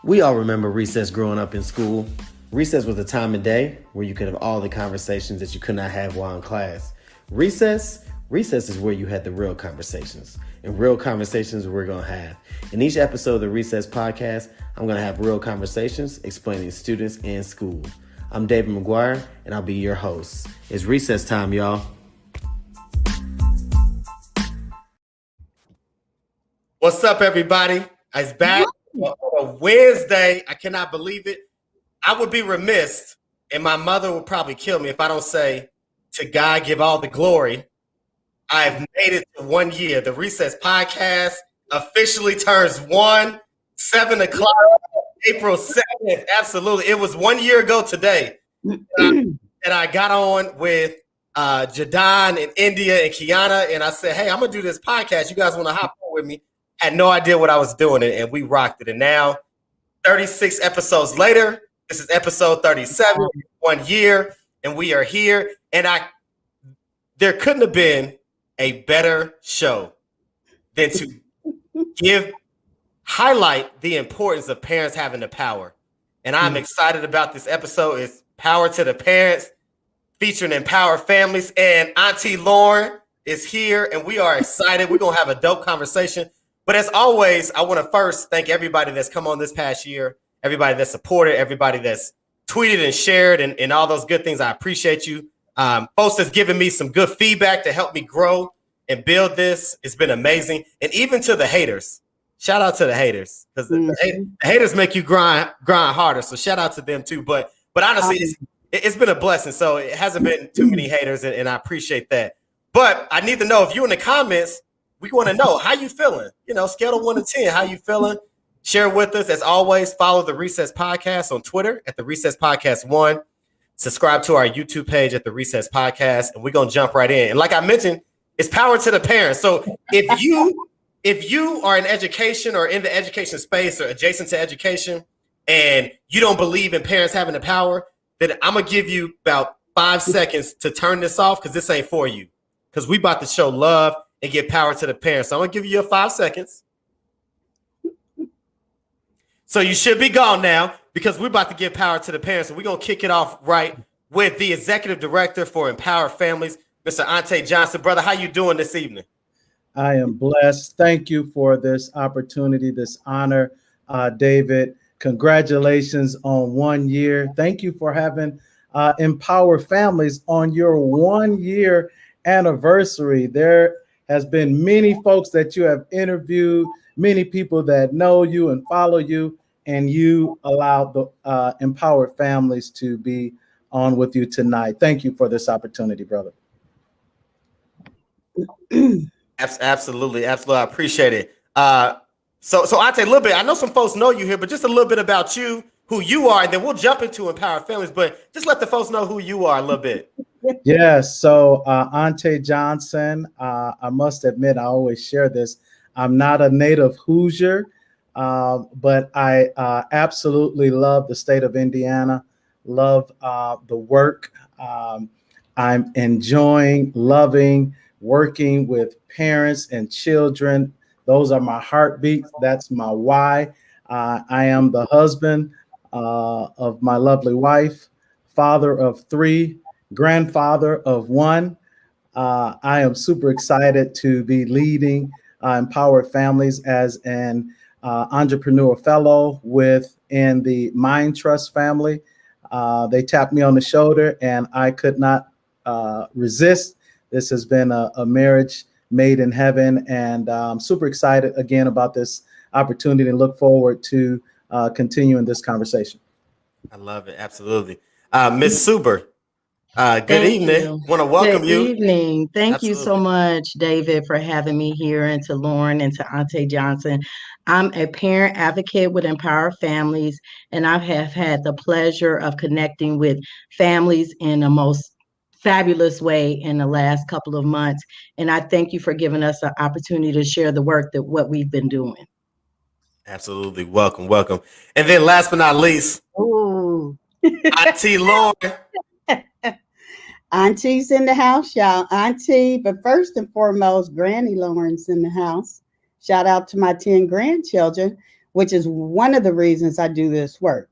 We all remember recess growing up in school. Recess was a time of day where you could have all the conversations that you could not have while in class. Recess is where you had the real conversations. And real conversations we're going to have. In each episode of the Recess Podcast, I'm going to have real conversations explaining students and school. I'm David McGuire, and I'll be your host. It's recess time, y'all. What's up, everybody? It's back on a Wednesday. I cannot believe it. I would be remiss, and my mother would probably kill me if I don't say, to God give all the glory. I've made it to 1 year. The Recess Podcast officially turns 7 o'clock, April 2nd. Absolutely. It was 1 year ago today. And I got on with Jadon and India and Kiana, and I said, hey, I'm going to do this podcast. You guys want to hop on with me? Had no idea what I was doing, and we rocked it. And now, 36 episodes later, this is episode 37, 1 year, and we are here. And there couldn't have been a better show than to highlight the importance of parents having the power. And I'm excited about this episode. It's Power to the Parents, featuring Empower Families. And Auntie Lauren is here, and we are excited. We're going to have a dope conversation. But as always, I want to first thank everybody that's come on this past year, everybody that's supported, everybody that's tweeted and shared, and all those good things. I appreciate you. Folks that's given me some good feedback to help me grow and build this. It's been amazing. And even to the haters. Shout out to the haters, because the haters make you grind harder. So shout out to them too. But honestly, it's been a blessing. So it hasn't been too many haters, and I appreciate that. But I need to know if you in the comments, we want to know how you feeling. Scale of 1 to 10, how you feeling? Share with us. As always, follow the Recess Podcast on Twitter at the Recess Podcast 1. Subscribe to our YouTube page at the Recess Podcast, and we're gonna jump right in. And like I mentioned, it's power to the parents. So if you are in education or in the education space or adjacent to education, and you don't believe in parents having the power, then I'm gonna give you about 5 seconds to turn this off, because this ain't for you. Because we about to show love and give power to the parents. So I'm gonna give you your 5 seconds. So you should be gone now, because we're about to give power to the parents. And we're gonna kick it off right with the Executive Director for Empower Families, Mr. Ante Johnson. Brother, how you doing this evening? I am blessed. Thank you for this opportunity, this honor, David. Congratulations on 1 year. Thank you for having Empower Families on your 1 year anniversary. There has been many folks that you have interviewed, many people that know you and follow you, and you allowed the Empower Families to be on with you tonight. Thank you for this opportunity, brother. Absolutely. I appreciate it. So I'll take a little bit. I know some folks know you here, but just a little bit about you, who you are, and then we'll jump into Empower Families. But just let the folks know who you are a little bit. Yes. So Ante Johnson, I must admit, I always share this. I'm not a native Hoosier, but I absolutely love the state of Indiana, love the work. I'm enjoying, loving, working with parents and children. Those are my heartbeats. That's my why. I am the husband of my lovely wife, father of 3, grandfather of 1. I am super excited to be leading Empowered Families as an entrepreneur fellow within the Mind Trust family. They tapped me on the shoulder, and I could not resist. This has been a marriage made in heaven, and I'm super excited again about this opportunity and look forward to continuing this conversation. I love it. Absolutely. Miss Suber, good evening. Want to welcome you. Good evening. Thank you so Absolutely. much, David, for having me here, and to Lauren and to Ante Johnson. I'm a parent advocate with Empower Families, and I have had the pleasure of connecting with families in the most fabulous way in the last couple of months. And I thank you for giving us the opportunity to share the work that what we've been doing. Absolutely. Welcome. And then last but not least, Ooh. Auntie Lauren. Auntie's in the house, y'all. Auntie, but first and foremost, Granny Lauren's in the house. Shout out to my 10 grandchildren. which is one of the reasons I do this work.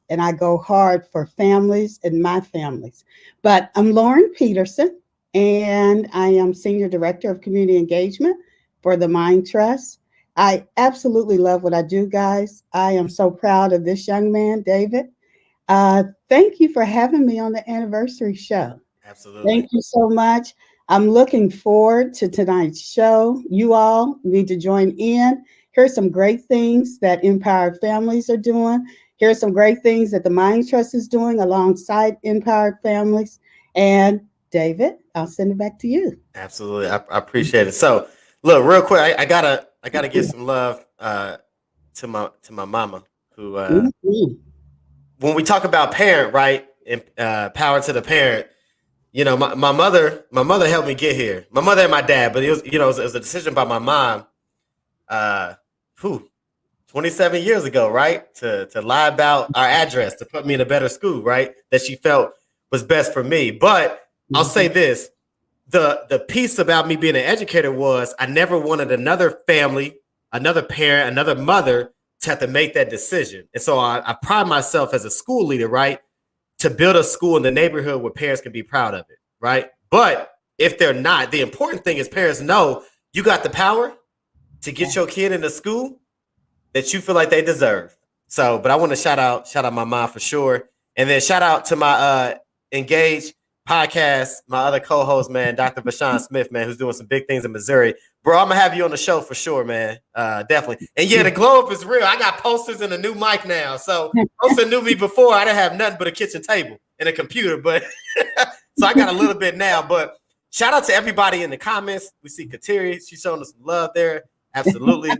And I go hard for families and my families. But I'm Lauren Peterson, and I am Senior Director of Community Engagement for the Mind Trust. I absolutely love what I do, guys. I am so proud of this young man, David. Thank you for having me on the anniversary show. Absolutely. Thank you so much. I'm looking forward to tonight's show. You all need to join in. Here's some great things that Empowered Families are doing. Here's some great things that the Mind Trust is doing alongside Empowered Families. And David, I'll send it back to you. Absolutely. I appreciate it. So look, real quick, I gotta give some love to my mama, who when we talk about parent, right? And power to the parent. You know, my mother helped me get here. My mother and my dad, but it was, it was a decision by my mom, 27 years ago, right? To lie about our address, to put me in a better school, right? That she felt was best for me. But I'll say this, the piece about me being an educator was I never wanted another family, another parent, another mother to have to make that decision. And so I pride myself as a school leader, right? To build a school in the neighborhood where parents can be proud of it, right? But if they're not, the important thing is parents know you got the power to get your kid into school that you feel like they deserve. So, but I want to shout out my mom for sure. And then shout out to my Engage podcast, my other co-host, man, Dr. Bashan Smith, man, who's doing some big things in Missouri. Bro, I'm gonna have you on the show for sure, man. Definitely. And yeah, the glow up is real. I got posters and a new mic now. So those that knew me before, I didn't have nothing but a kitchen table and a computer, but so I got a little bit now. But shout out to everybody in the comments. We see Kateri, she's showing us some love there. Absolutely.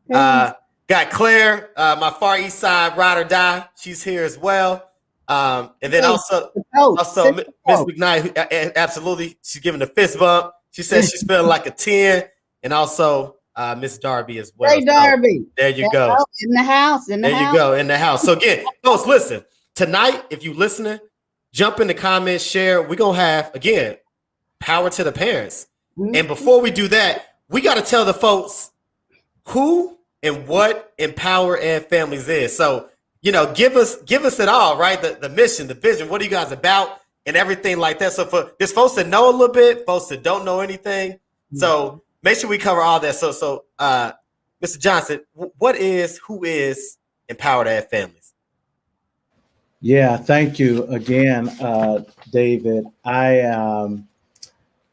Got Claire, my Far East Side ride or die. She's here as well. And then also Miss McGuire, absolutely. She's giving a fist bump. She says she's feeling like a 10. And also Miss Darby as well. Hey, Darby. So, there you go. In the house. You go, in the house. So again, folks, listen. Tonight, if you listening, jump in the comments, share. We're going to have, again, power to the parents. Mm-hmm. And before we do that, we got to tell the folks who and what Empower and Families is. So, give us it all, right? The mission, the vision, what are you guys about and everything like that. So for there's folks that know a little bit, folks that don't know anything. Mm-hmm. So make sure we cover all that. So Mr. Johnson, who is Empower to Have Families? Yeah, thank you again, David.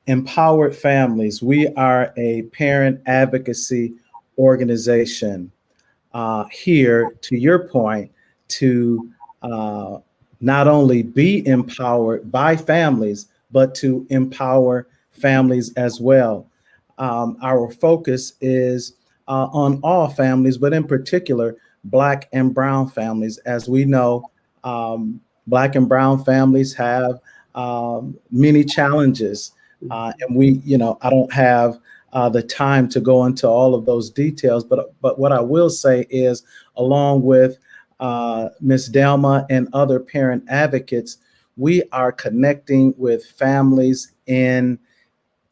Empowered Families. We are a parent advocacy organization here, to your point, to not only be empowered by families, but to empower families as well. Our focus is on all families, but in particular, Black and Brown families. As we know, Black and Brown families have many challenges. And I don't have the time to go into all of those details, but what I will say is, along with Ms. Delma and other parent advocates, we are connecting with families in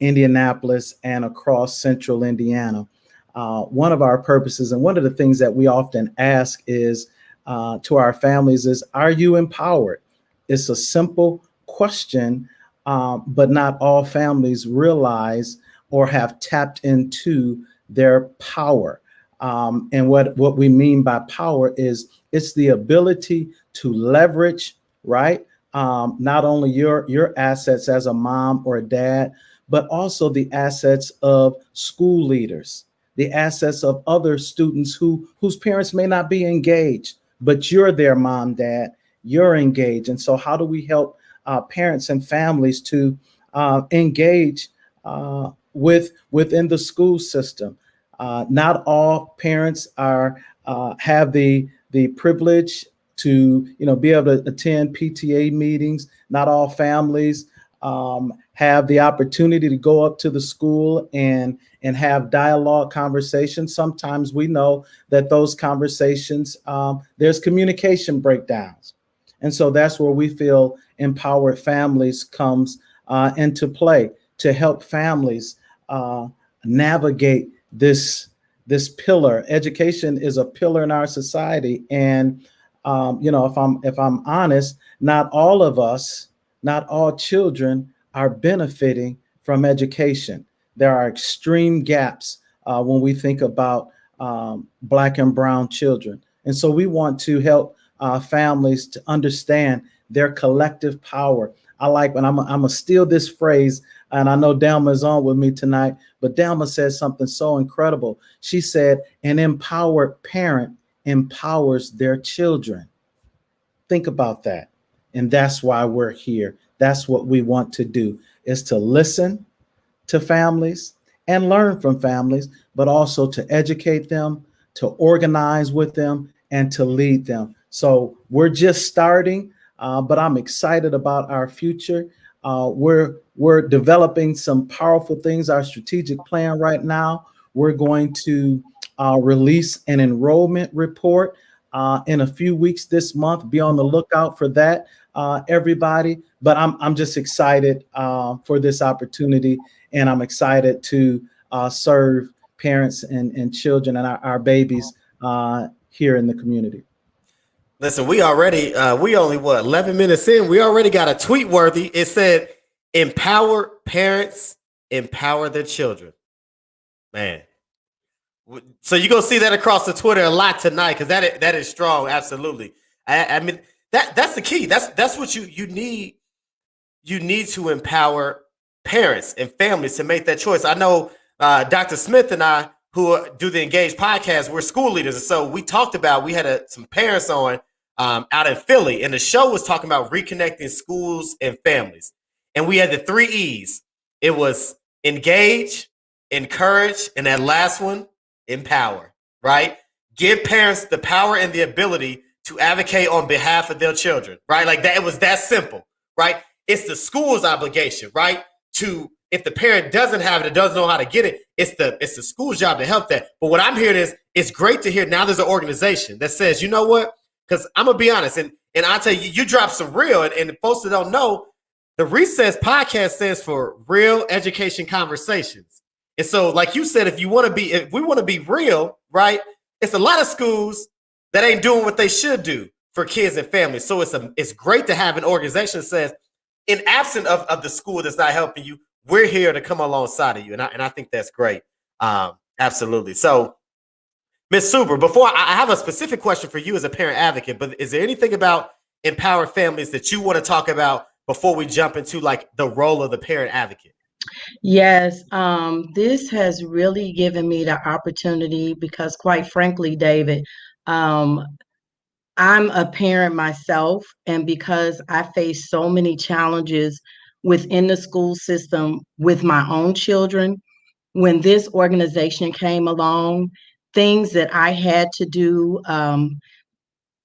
Indianapolis and across central Indiana. One of our purposes and one of the things that we often ask is to our families is, are you empowered? It's a simple question, but not all families realize or have tapped into their power. And what we mean by power is it's the ability to leverage, right? Not only your assets as a mom or a dad, but also the assets of school leaders, the assets of other students whose parents may not be engaged, but you're their mom, dad, you're engaged. And so how do we help parents and families to engage within the school system? Not all parents have the privilege to be able to attend PTA meetings. Not all families have the opportunity to go up to the school and have dialogue conversations. Sometimes we know that those conversations, there's communication breakdowns. And so that's where we feel Empowered Families comes into play, to help families navigate this this pillar. Education is a pillar in our society, and if I'm honest, not all of us, not all children are benefiting from education. There are extreme gaps when we think about Black and brown children, and so we want to help families to understand their collective power. I like when I'm gonna steal this phrase, and I know Delma is on with me tonight, but Delma said something so incredible. She said, an empowered parent empowers their children. Think about that. And that's why we're here. That's what we want to do, is to listen to families and learn from families, but also to educate them, to organize with them, and to lead them. So we're just starting, but I'm excited about our future. We're developing some powerful things. Our strategic plan right now, we're going to release an enrollment report in a few weeks this month. Be on the lookout for that, everybody. But I'm just excited for this opportunity, and I'm excited to serve parents and children and our babies here in the community. Listen, we only 11 minutes in. We already got a tweet worthy. It said, "Empower parents, empower their children." Man, so you're gonna see that across the Twitter a lot tonight, because that is strong. Absolutely. I mean that's the key. That's what you need. You need to empower parents and families to make that choice. I know Dr. Smith and I, who do the Engage podcast, we're school leaders, and so we talked about, we had some parents on out in Philly, and the show was talking about reconnecting schools and families. And we had the 3 E's. It was engage, encourage, and that last one, empower, right? Give parents the power and the ability to advocate on behalf of their children, right? Like that, it was that simple, right? It's the school's obligation, right? If the parent doesn't have it, doesn't know how to get it, it's the school's job to help that. But what I'm hearing is, it's great to hear now there's an organization that says, you know what? Because I'm gonna be honest, and I'll tell you, you dropped some real, and the folks that don't know, the Recess podcast stands for Real Education Conversations. And so, like you said, if we want to be real, right? It's a lot of schools that ain't doing what they should do for kids and families. So it's great to have an organization that says, in absence of the school that's not helping you, we're here to come alongside of you. And I think that's great. Absolutely. So, Ms. Super, before I have a specific question for you as a parent advocate, but is there anything about empowered families that you want to talk about before we jump into like the role of the parent advocate? Yes, this has really given me the opportunity because, quite frankly, David, I'm a parent myself, and because I face so many challenges within the school system with my own children, when this organization came along, things that I had to do,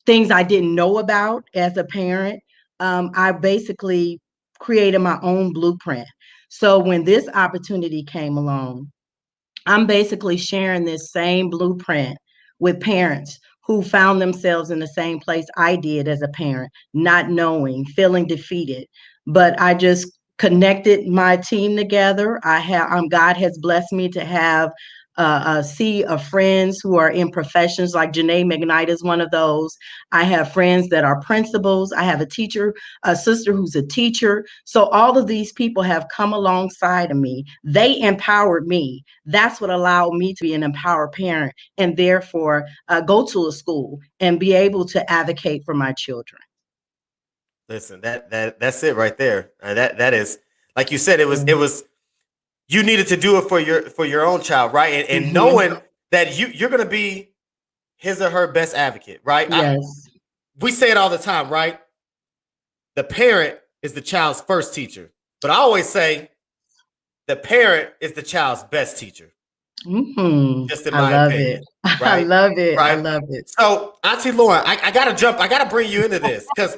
things I didn't know about as a parent, I basically created my own blueprint. So when this opportunity came along, I'm basically sharing this same blueprint with parents who found themselves in the same place I did as a parent, not knowing, feeling defeated. But I just connected my team together. God has blessed me to have a sea of friends who are in professions, like Janae McKnight is one of those. I have friends that are principals. I have a sister who's a teacher. So all of these people have come alongside of me. They empowered me. That's what allowed me to be an empowered parent, and therefore go to a school and be able to advocate for my children. Listen, that's it right there. That is, like you said, it was you needed to do it for your own child, right? And knowing that you're going to be his or her best advocate, right? Yes. We say it all the time, right? The parent is the child's first teacher, but I always say the parent is the child's best teacher. Just in my opinion. Right? I love it. Right? I love it. So, Auntie Lauren, I gotta bring you into this, because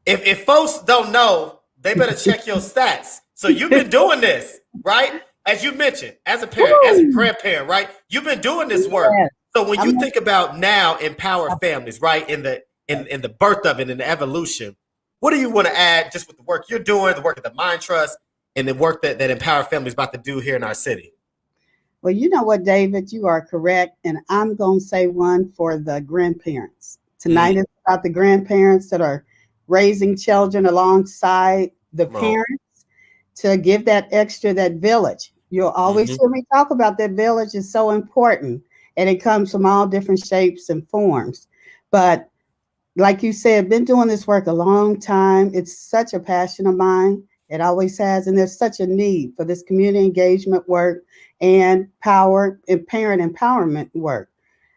if folks don't know, they better check your stats. So you've been doing this, right? As you mentioned, as a parent, as a grandparent, right? You've been doing this work. Yes. So when you think about now empower families, right, in the birth of it, in the evolution, what do you want to add just with the work you're doing, the work of the Mind Trust, and the work that Empower Family is about to do here in our city? Well, you know what, David, you are correct. And I'm going to say one for the grandparents. Tonight is about the grandparents that are raising children alongside the parents to give that extra, that village. You'll always hear me talk about that village is so important. And it comes from all different shapes and forms. But like you said, been doing this work a long time. It's such a passion of mine. It always has. And there's such a need for this community engagement work and power and parent empowerment work.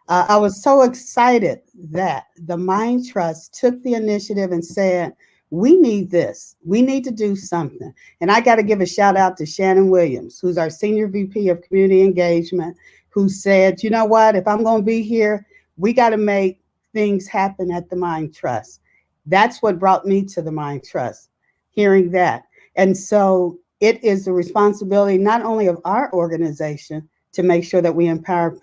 I was so excited that the Mind Trust took the initiative and said, we need this. We need to do something. And I got to give a shout out to Shannon Williams, who's our Senior VP of Community Engagement, who said, you know what, if I'm going to be here, we got to make things happen at the Mind Trust. That's what brought me to the Mind Trust, hearing that. And so it is the responsibility not only of our organization to make sure that we empower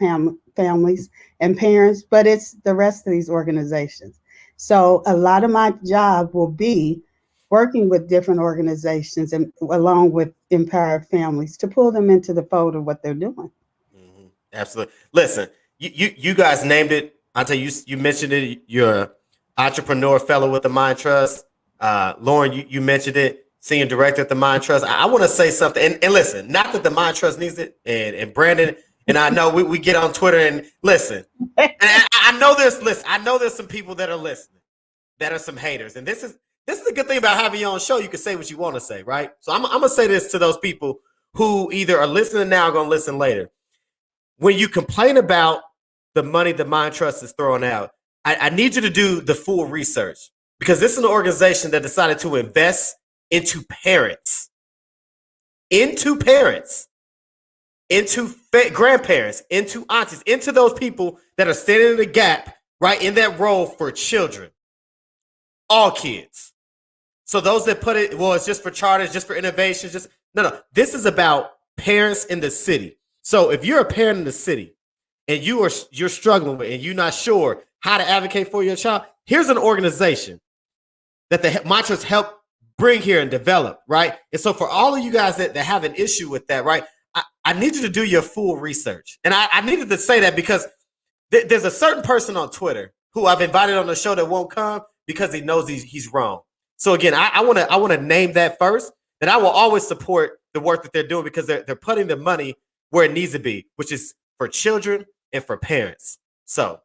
families and parents, but it's the rest of these organizations. So a lot of my job will be working with different organizations and along with empowered families to pull them into the fold of what they're doing. Absolutely. Listen, you guys named it. I'll tell you, you mentioned it. You're an entrepreneur fellow with the Mind Trust. Lauren, you mentioned it. Senior director at the Mind Trust. I want to say something. And listen, not that the Mind Trust needs it. And Brandon and I know we get on Twitter and listen. And I know there's some people that are listening, that are some haters. And this is a good thing about having your own show. You can say what you want to say, right? So I'm gonna say this to those people who either are listening now or gonna listen later. When you complain about the money the Mind Trust is throwing out, I need you to do the full research, because this is an organization that decided to invest into parents, into grandparents, into aunties, into those people that are standing in the gap, right, in that role for children, all kids. So those that put it, well, it's just for charters, just for innovations, no. This is about parents in the city. So if you're a parent in the city and you're struggling with, and you're not sure how to advocate for your child, here's an organization that the Mind Trust helped bring here and develop, right? And so for all of you guys that have an issue with that, right, I need you to do your full research. And I needed to say that because there's a certain person on Twitter who I've invited on the show that won't come because he knows he's wrong. So again, I want to name that first, and I will always support the work that they're doing, because they're putting the money where it needs to be, which is for children and for parents. So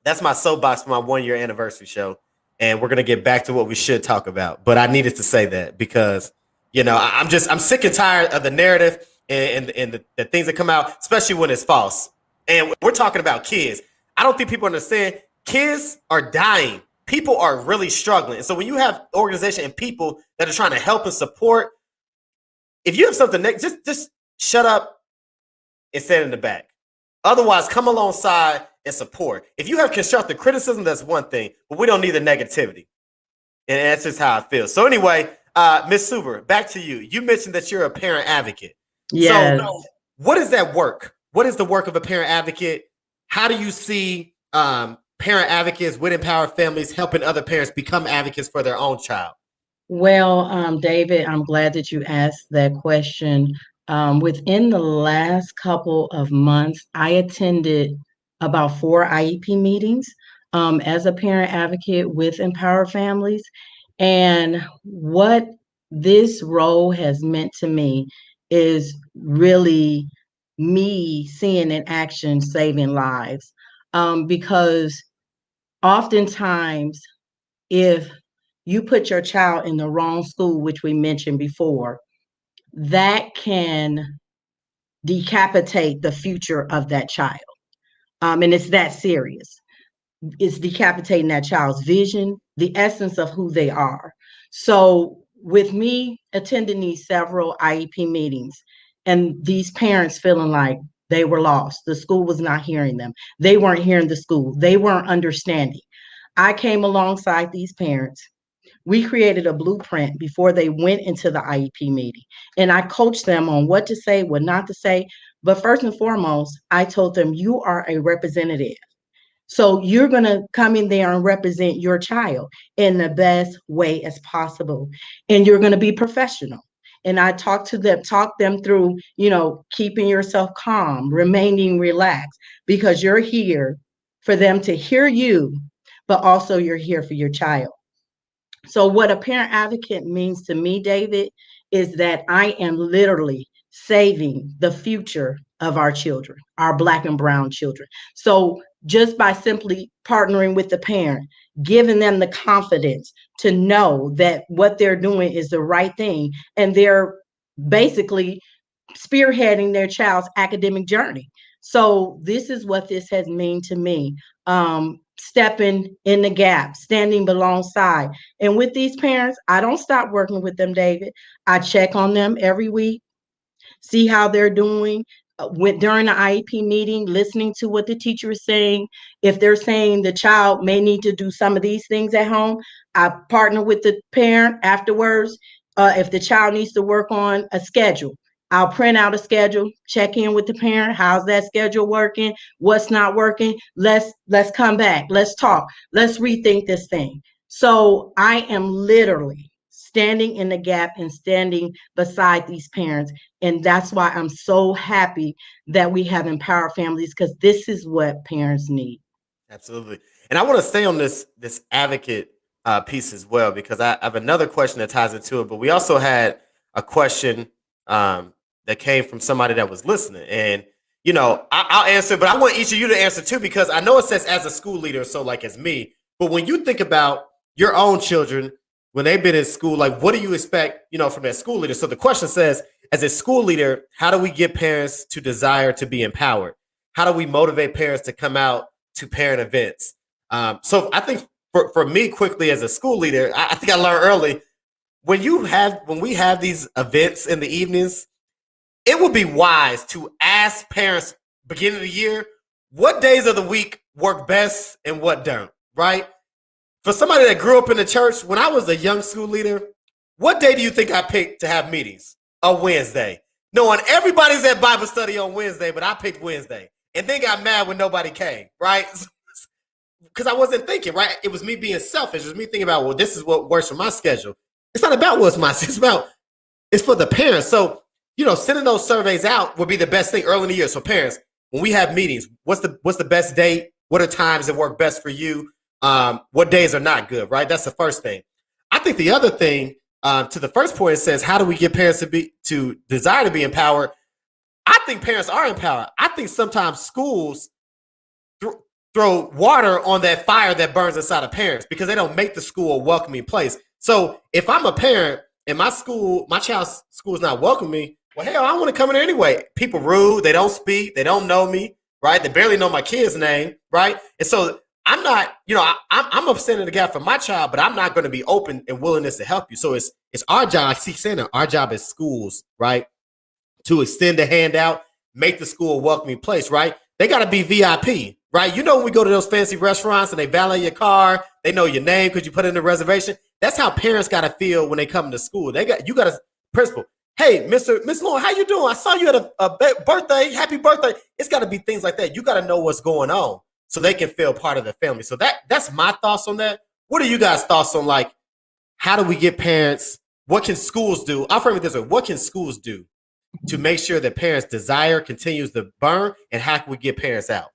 that's my soapbox for my 1-year anniversary show. And we're going to get back to what we should talk about. But I needed to say that because, I'm sick and tired of the narrative and the things that come out, especially when it's false. And we're talking about kids. I don't think people understand. Kids are dying. People are really struggling. And so when you have organization and people that are trying to help and support, if you have something, just shut up and stand in the back. Otherwise, come alongside and support. If you have constructive criticism, that's one thing, but we don't need the negativity. And that's just how I feel. So anyway, Ms. Suber, back to you. You mentioned that you're a parent advocate. Yes. So what is that work? What is the work of a parent advocate? How do you see parent advocates with empowered families helping other parents become advocates for their own child? Well, David, I'm glad that you asked that question. Within the last couple of months, I attended about 4 IEP meetings as a parent advocate with Empowered Families. And what this role has meant to me is really me seeing in action saving lives. Because oftentimes, if you put your child in the wrong school, which we mentioned before, that can decapitate the future of that child. And it's that serious. It's decapitating that child's vision, the essence of who they are. So with me attending these several IEP meetings and these parents feeling like they were lost, the school was not hearing them, they weren't hearing the school, they weren't understanding. I came alongside these parents. We created a blueprint before they went into the IEP meeting. And I coached them on what to say, what not to say. But first and foremost, I told them, you are a representative. So you're going to come in there and represent your child in the best way as possible. And you're going to be professional. And I talk them through, keeping yourself calm, remaining relaxed, because you're here for them to hear you, but also you're here for your child. So what a parent advocate means to me, David, is that I am literally saving the future of our children, our Black and brown children. So just by simply partnering with the parent, giving them the confidence to know that what they're doing is the right thing, and they're basically spearheading their child's academic journey. So this is what this has meant to me. Stepping in the gap, standing alongside. And with these parents, I don't stop working with them, David. I check on them every week, see how they're doing. During the IEP meeting, listening to what the teacher is saying. If they're saying the child may need to do some of these things at home, I partner with the parent afterwards. If the child needs to work on a schedule, I'll print out a schedule, check in with the parent. How's that schedule working? What's not working? Let's come back. Let's talk. Let's rethink this thing. So I am literally standing in the gap and standing beside these parents. And that's why I'm so happy that we have empowered families, because this is what parents need. Absolutely. And I want to stay on this advocate piece as well, because I have another question that ties into it. But we also had a question that came from somebody that was listening. And, I'll answer, but I want each of you to answer too, because I know it says as a school leader, so like as me. But when you think about your own children, when they've been in school, like what do you expect, from that school leader? So the question says, as a school leader, how do we get parents to desire to be empowered? How do we motivate parents to come out to parent events? So I think for me, quickly as a school leader, I think I learned early, when we have these events in the evenings, it would be wise to ask parents beginning of the year, what days of the week work best and what don't, right? For somebody that grew up in the church, when I was a young school leader, what day do you think I picked to have meetings? A Wednesday. Knowing everybody's at Bible study on Wednesday, but I picked Wednesday. And then got mad when nobody came, right? Because I wasn't thinking, right? It was me being selfish. It was me thinking about, well, this is what works for my schedule. It's not about what's my schedule. It's for the parents. So, sending those surveys out would be the best thing early in the year. So parents, when we have meetings, what's the best date? What are times that work best for you? What days are not good, right? That's the first thing. I think the other thing, to the first point, it says, how do we get parents to desire to be empowered? I think parents are empowered. I think sometimes schools throw water on that fire that burns inside of parents, because they don't make the school a welcoming place. So if I'm a parent and my child's school is not welcoming, well, hell, I want to come in there anyway. People rude, they don't speak, they don't know me, right? They barely know my kid's name, right? And so I'm not, I'm upset in the gap for my child, but I'm not going to be open and willingness to help you. So it's our job. I keep saying that our job as schools, right, to extend a hand out, make the school a welcoming place, right? They got to be VIP, right? When we go to those fancy restaurants and they valet your car, they know your name because you put in the reservation. That's how parents got to feel when they come to school. You got a principal. Hey, Miss Lauren, how you doing? I saw you at a birthday. Happy birthday. It's got to be things like that. You got to know what's going on so they can feel part of the family. So that's my thoughts on that. What are you guys' thoughts on, like, how do we get parents? What can schools do? I'll frame it this way. What can schools do to make sure that parents' desire continues to burn, and how can we get parents out?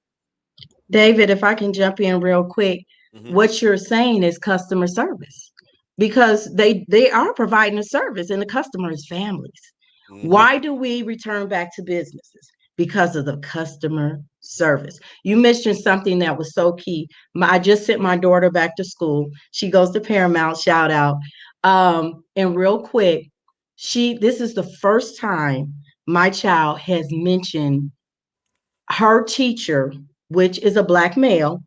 David, if I can jump in real quick, what you're saying is customer service, because they are providing a service, and the customer is families. Why do we return back to businesses? Because of the customer service. You mentioned something that was so key. I just sent my daughter back to school. She goes to Paramount, shout out. And real quick, this is the first time my child has mentioned her teacher, which is a Black male,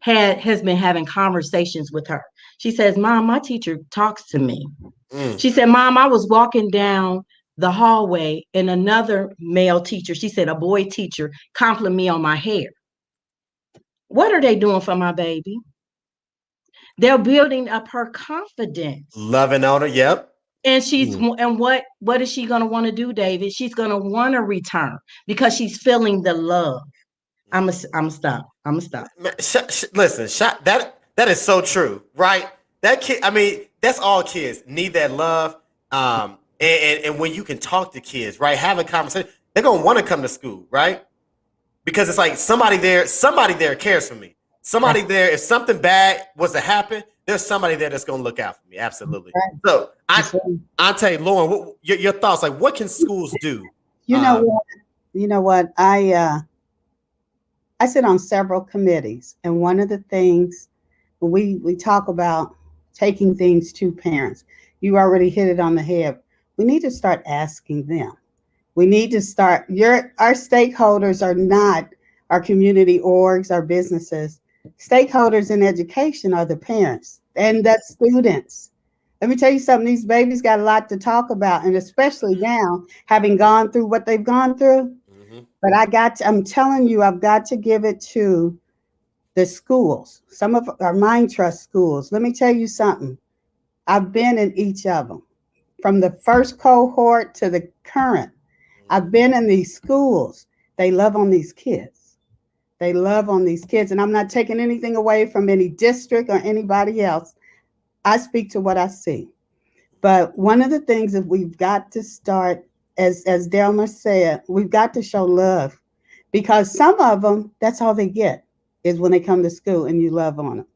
has been having conversations with her. She says, Mom, my teacher talks to me. She said, Mom, I was walking down the hallway and another male teacher, she said, a boy teacher, complimented me on my hair. What are they doing for my baby? They're building up her confidence. Loving on her, yep. And and what is she going to want to do, David? She's going to want to return because she's feeling the love. I'm gonna stop. Listen, that is so true, right? That kid, I mean, that's all kids need, that love. and when you can talk to kids, right, have a conversation, they're gonna want to come to school, right? Because it's like somebody there cares for me. Somebody there, if something bad was to happen, there's somebody there that's gonna look out for me. Absolutely. Right. So Ante, Lauren, your thoughts? Like, what can schools do? You know what? You know what? I sit on several committees, and one of the things we talk about taking things to parents. You already hit it on the head. We need to start asking them. We need to start. Our stakeholders are not our community orgs, our businesses. Stakeholders in education are the parents and the students. Let me tell you something. These babies got a lot to talk about, and especially now, having gone through what they've gone through. Mm-hmm. But I'm telling you, I've got to give it to the schools, some of our Mind Trust schools. Let me tell you something. I've been in each of them, from the first cohort to the current. I've been in these schools. They love on these kids. They love on these kids. And I'm not taking anything away from any district or anybody else. I speak to what I see. But one of the things that we've got to start, as Delma said, we've got to show love, because some of them, that's all they get is when they come to school and you love on them.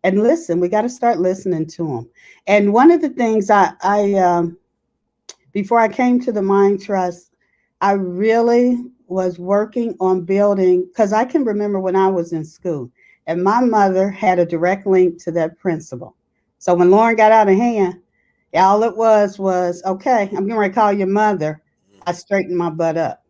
And listen, we got to start listening to them. And one of the things I before I came to the Mind Trust, I really was working on building, because I can remember when I was in school and my mother had a direct link to that principal. So when Lauren got out of hand, all it was, okay, I'm getting ready to call your mother. I straightened my butt up.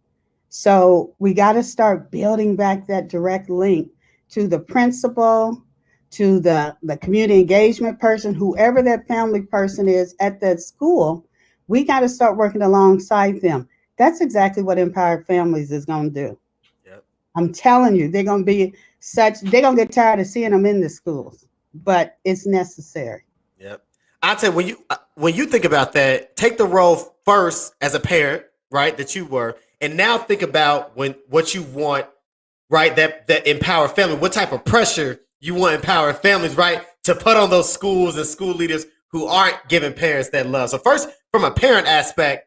So we got to start building back that direct link to the principal, to the community engagement person, whoever that family person is at that school. We got to start working alongside them. That's exactly what Empowered Families is going to do. Yep. I'm telling you, they're going to get tired of seeing them in the schools, but it's necessary. Yep. I'd say when you think about that, take the role first as a parent, right, that you were, and now think about what you want, right, that Empowered Family, what type of pressure you want Empowered Families, right, to put on those schools and school leaders who aren't giving parents that love. So first, from a parent aspect,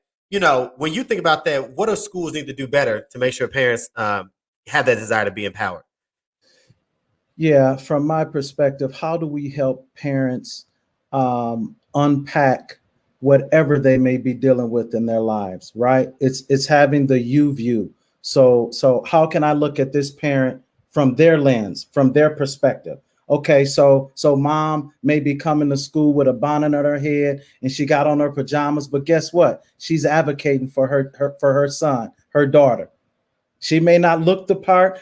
when you think about that, what do schools need to do better to make sure parents have that desire to be empowered? Yeah, from my perspective, how do we help parents unpack whatever they may be dealing with in their lives, right? It's having the you view. So how can I look at this parent from their lens, from their perspective? Okay, so mom may be coming to school with a bonnet on her head and she got on her pajamas, but guess what? She's advocating for her son, her daughter. She may not look the part.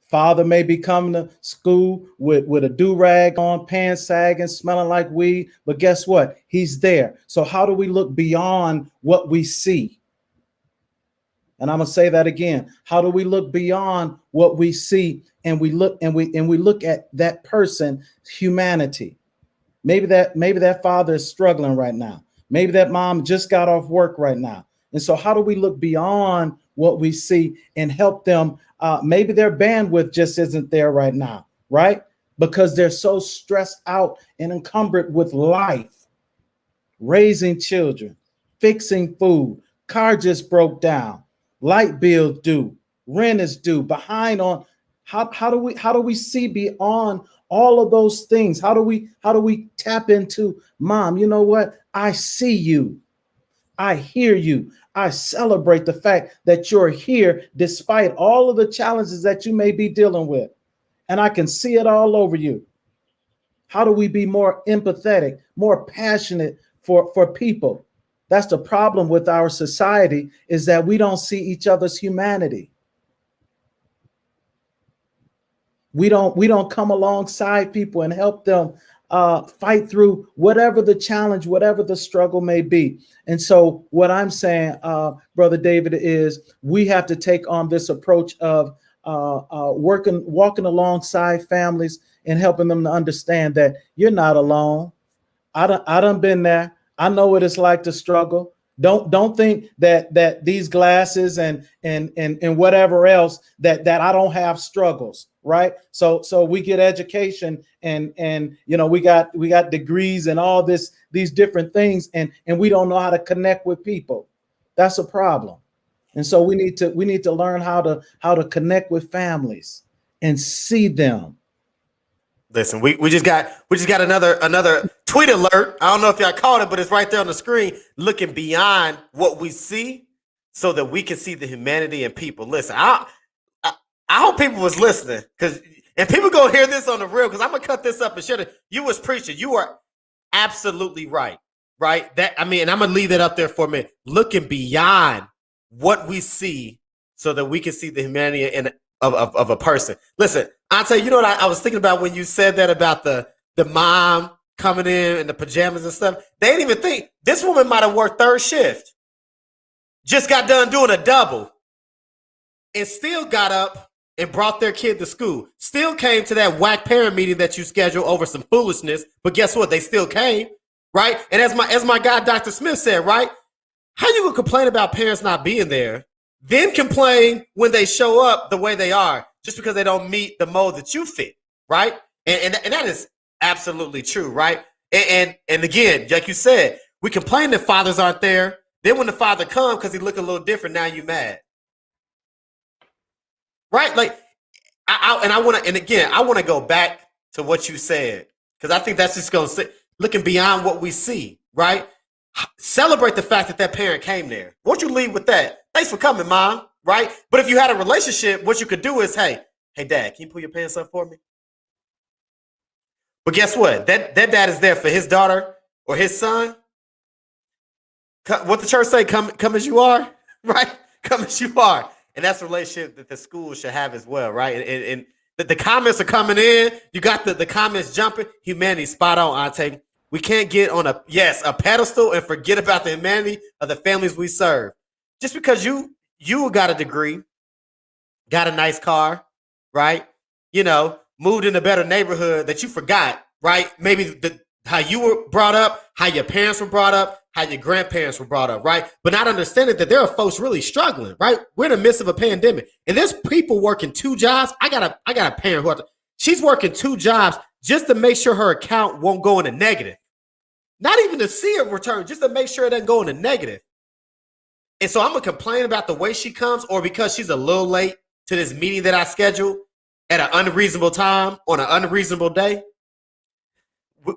Father may be coming to school with a do-rag on, pants sagging, smelling like weed, but guess what? He's there. So how do we look beyond what we see? And I'm gonna say that again. How do we look beyond what we see, and we look at that person's humanity? Maybe that father is struggling right now. Maybe that mom just got off work right now. And so how do we look beyond what we see and help them? Maybe their bandwidth just isn't there right now, right? Because they're so stressed out and encumbered with life, raising children, fixing food, car just broke down, light bill due, rent is due, behind on. How do we see beyond all of those things? How do we tap into, mom, you know what? I see you. I hear you. I celebrate the fact that you're here despite all of the challenges that you may be dealing with. And I can see it all over you. How do we be more empathetic, more passionate for people? That's the problem with our society, is that we don't see each other's humanity. We don't come alongside people and help them fight through whatever the challenge, whatever the struggle may be. And so what I'm saying, Brother David, is we have to take on this approach of walking alongside families and helping them to understand that you're not alone. I done been there. I know what it's like to struggle. Don't think that these glasses and whatever else that I don't have struggles. right? So we get education and we got degrees and all these different things, and we don't know how to connect with people. That's a problem. And so we need to learn how to connect with families and see them. Listen, we just got another tweet alert. I don't know if y'all caught it, but it's right there on the screen. Looking beyond what we see, so that we can see the humanity in people. Listen, I hope people was listening, and people gonna hear this on the real, because I'm gonna cut this up and share it. You was preaching. You are absolutely right. That, I mean, and I'm gonna leave that up there for a minute. Looking beyond what we see, so that we can see the humanity of a person. Listen, I'll tell you, you know what I was thinking about when you said that about the mom coming in the pajamas and stuff. They didn't even think this woman might have worked third shift, just got done doing a double, and still got up and brought their kid to school. Still came to that whack parent meeting that you scheduled over some foolishness, but guess what? They still came, right? And as my guy Dr. Smith said, right? How you gonna complain about parents not being there, then complain when they show up the way they are, just because they don't meet the mold that you fit, right? And that is absolutely true, right? And again, like you said, we complain that fathers aren't there. Then when the father comes because he look a little different, now you mad, right? Like, I want to go back to what you said, because I think that's just going to say, looking beyond what we see, right? Celebrate the fact that parent came there. Won't you leave with that? Thanks for coming, mom, right? But if you had a relationship, what you could do is, hey, dad, can you pull your pants up for me? But guess what? That dad is there for his daughter or his son. What the church say, come as you are, right? Come as you are. And that's a relationship that the school should have as well, right? And the comments are coming in. You got the comments jumping. Humanity, spot on, Ante. We can't get on a pedestal and forget about the humanity of the families we serve. Just because you got a degree, got a nice car, right? Moved in a better neighborhood, that you forgot, right? Maybe how you were brought up, how your parents were brought up, how your grandparents were brought up, right? But not understanding that there are folks really struggling, right? We're in the midst of a pandemic, and there's people working 2 jobs. I got a parent she's working 2 jobs just to make sure her account won't go into negative. Not even to see a return, just to make sure it doesn't go into negative. And so I'm gonna complain about the way she comes, or because she's a little late to this meeting that I scheduled at an unreasonable time on an unreasonable day.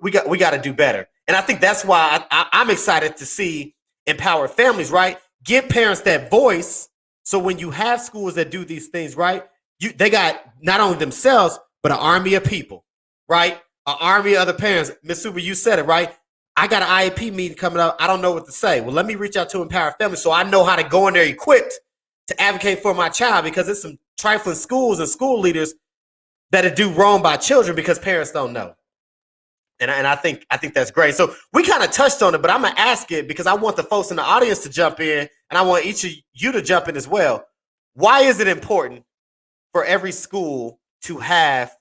We got to do better. And I think that's why I'm excited to see empowered families, right? Give parents that voice. So when you have schools that do these things, right, they got not only themselves, but an army of people, right? An army of other parents. Ms. Suber, you said it, right? I got an IEP meeting coming up. I don't know what to say. Well, let me reach out to empowered families so I know how to go in there equipped to advocate for my child, because it's some trifling schools and school leaders that do wrong by children because parents don't know. And I think that's great. So we kind of touched on it, but I'm going to ask it because I want the folks in the audience to jump in, and I want each of you to jump in as well. Why is it important for every school to have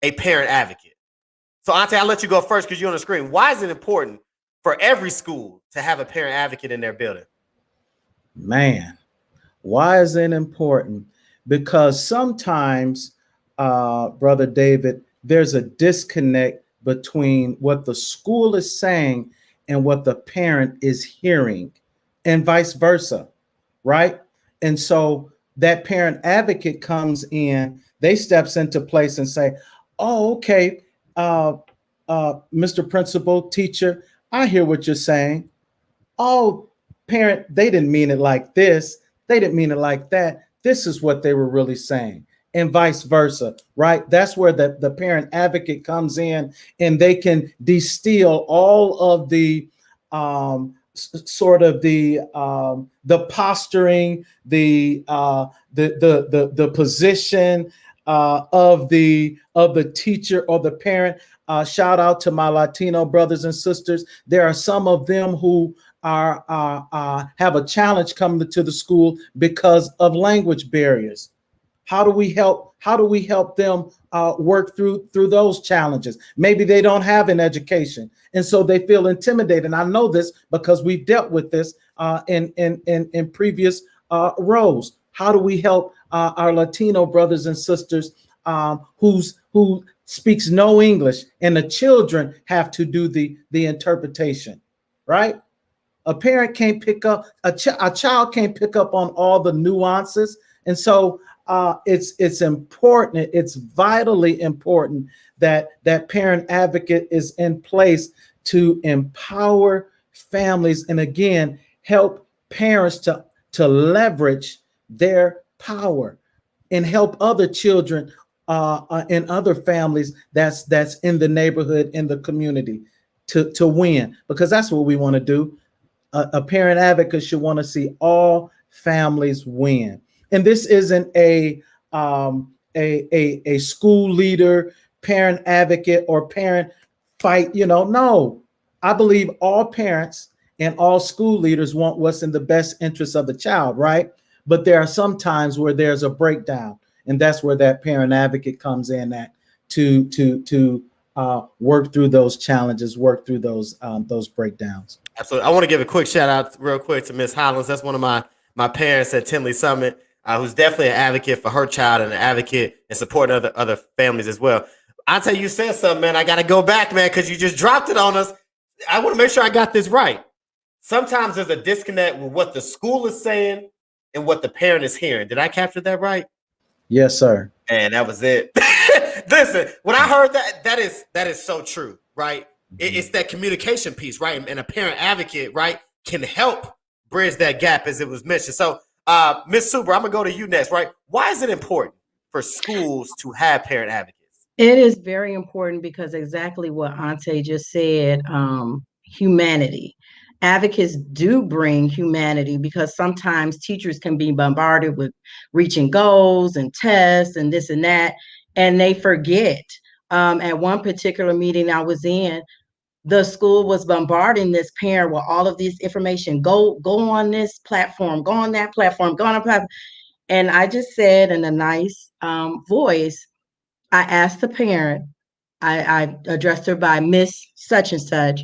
a parent advocate? So, Ante, I'll let you go first because you're on the screen. Why is it important for every school to have a parent advocate in their building? Man, why is it important? Because sometimes, Brother David, there's a disconnect between what the school is saying and what the parent is hearing, and vice versa, right? And so that parent advocate comes in, they steps into place and say, oh, okay, Mr. Principal, teacher, I hear what you're saying. Oh, parent, they didn't mean it like this. They didn't mean it like that. This is what they were really saying. And vice versa, right? That's where the parent advocate comes in, and they can distill all of the sort of the posturing, the position of the teacher or the parent. Shout out to my Latino brothers and sisters. There are some of them who have a challenge coming to the school because of language barriers. How do we help them work through those challenges? Maybe they don't have an education, and so they feel intimidated. And I know this because we've dealt with this in previous roles. How do we help our Latino brothers and sisters who speaks no English, and the children have to do the interpretation, right? A parent can't pick up, a child can't pick up on all the nuances. And so it's important, it's vitally important that that parent advocate is in place to empower families, and again, help parents to leverage their power and help other children and other families that's in the neighborhood, in the community, to win, because that's what we want to do. A parent advocate should want to see all families win. And this isn't a school leader, parent advocate, or parent fight. No, I believe all parents and all school leaders want what's in the best interest of the child, right? But there are some times where there's a breakdown, and that's where that parent advocate comes in at to work through those challenges, work through those breakdowns. Absolutely. I want to give a quick shout out real quick to Miss Hollins. That's one of my parents at Tinley Summit, who's definitely an advocate for her child and an advocate and supporting other families as well. I'll tell you, said something, man. I got to go back, man, because you just dropped it on us. I want to make sure I got this right. Sometimes there's a disconnect with what the school is saying and what the parent is hearing. Did I capture that right? Yes, sir. And that was it. Listen, when I heard that is so true, right? It's that communication piece, right? And a parent advocate, right, can help bridge that gap, as it was mentioned. So, Ms. Suber, I'm gonna go to you next, right? Why is it important for schools to have parent advocates? It is very important because exactly what Ante just said, humanity. Advocates do bring humanity, because sometimes teachers can be bombarded with reaching goals and tests and this and that, and they forget. At one particular meeting I was in, the school was bombarding this parent with all of this information. Go on this platform, go on that platform, go on a platform. And I just said in a nice voice, I asked the parent, I addressed her by Miss Such and Such,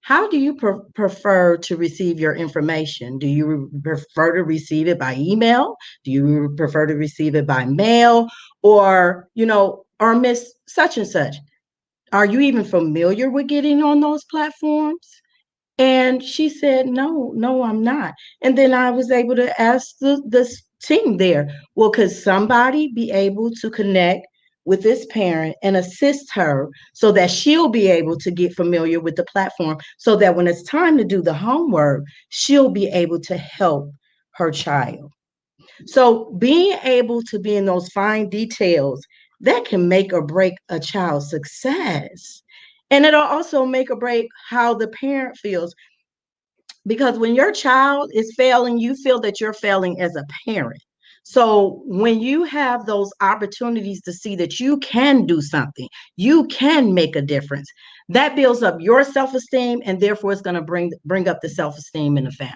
how do you prefer to receive your information? Do you prefer to receive it by email? Do you prefer to receive it by mail? Or Miss Such and Such, are you even familiar with getting on those platforms? And she said, no, I'm not. And then I was able to ask the team there, well, could somebody be able to connect with this parent and assist her so that she'll be able to get familiar with the platform, so that when it's time to do the homework, she'll be able to help her child. So being able to be in those fine details, that can make or break a child's success. And it'll also make or break how the parent feels. Because when your child is failing, you feel that you're failing as a parent. So when you have those opportunities to see that you can do something, you can make a difference, that builds up your self-esteem, and therefore it's going to bring up the self-esteem in the family.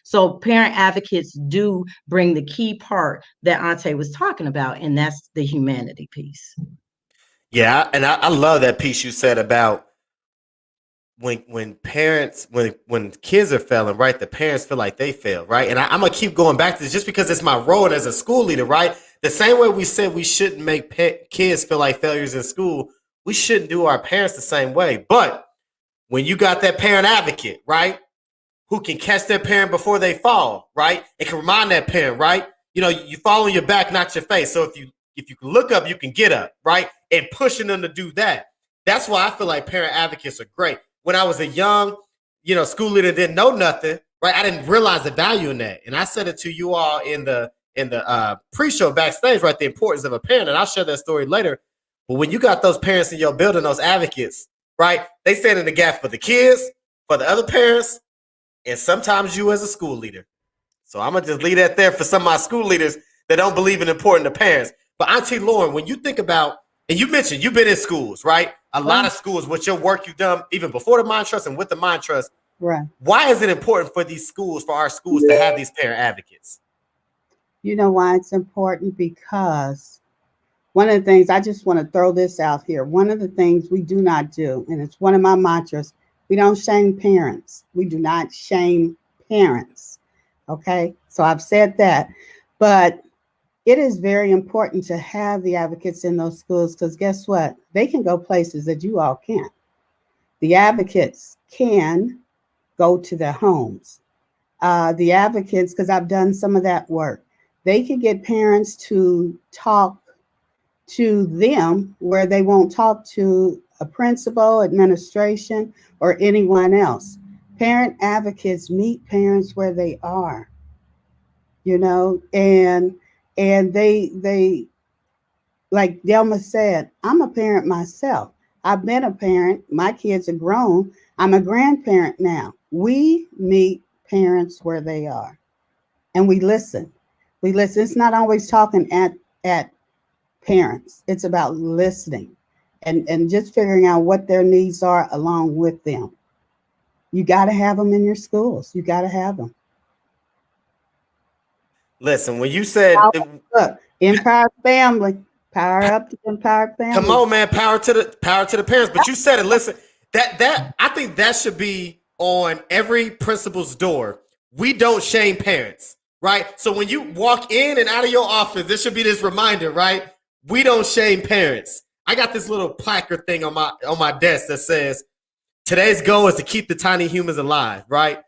So parent advocates do bring the key part that Ante was talking about, and that's the humanity piece. Yeah, and I love that piece you said about when parents, when kids are failing, right? The parents feel like they fail, right? And I'm gonna keep going back to this just because it's my role as a school leader, right? The same way we said we shouldn't make kids feel like failures in school, we shouldn't do our parents the same way. But when you got that parent advocate, right, who can catch their parent before they fall, right, and can remind that parent, right, you fall on your back, not your face. So if you can look up, you can get up, right, and pushing them to do that. That's why I feel like parent advocates are great. When I was a young, school leader, didn't know nothing, right? I didn't realize the value in that. And I said it to you all in the pre-show backstage, right? The importance of a parent. And I'll share that story later. But when you got those parents in your building, those advocates, right? They stand in the gap for the kids, for the other parents, and sometimes you as a school leader. So I'm going to just leave that there for some of my school leaders that don't believe in important to parents. But Auntie Lauren, when you think about, and you mentioned you've been in schools, right? A lot of schools with your work you've done even before the Mind Trust and with the Mind Trust. Right. Why is it important for these schools, for our schools, to have these parent advocates? You know why it's important? Because one of the things, I just want to throw this out here. One of the things we do not do, and it's one of my mantras, we don't shame parents. We do not shame parents. Okay. So I've said that, but it is very important to have the advocates in those schools, because guess what? They can go places that you all can't. The advocates can go to their homes. The advocates, because I've done some of that work, they can get parents to talk to them where they won't talk to a principal, administration, or anyone else. Parent advocates meet parents where they are, you know, and they like Delma said, I'm a parent myself. I've been a parent. My kids are grown. I'm a grandparent now. We meet parents where they are, and we listen. We listen. It's not always talking at parents. It's about listening and just figuring out what their needs are along with them. You got to have them in your schools. You got to have them. Listen, when you said Look, Empower Family, power up to Empower Family. come on, man, power to the parents. But you said it. Listen, that I think that should be on every principal's door. We don't shame parents, right? So when you walk in and out of your office, there should be this reminder, right? We don't shame parents. I got this little placard thing on my desk that says, today's goal is to keep the tiny humans alive, right?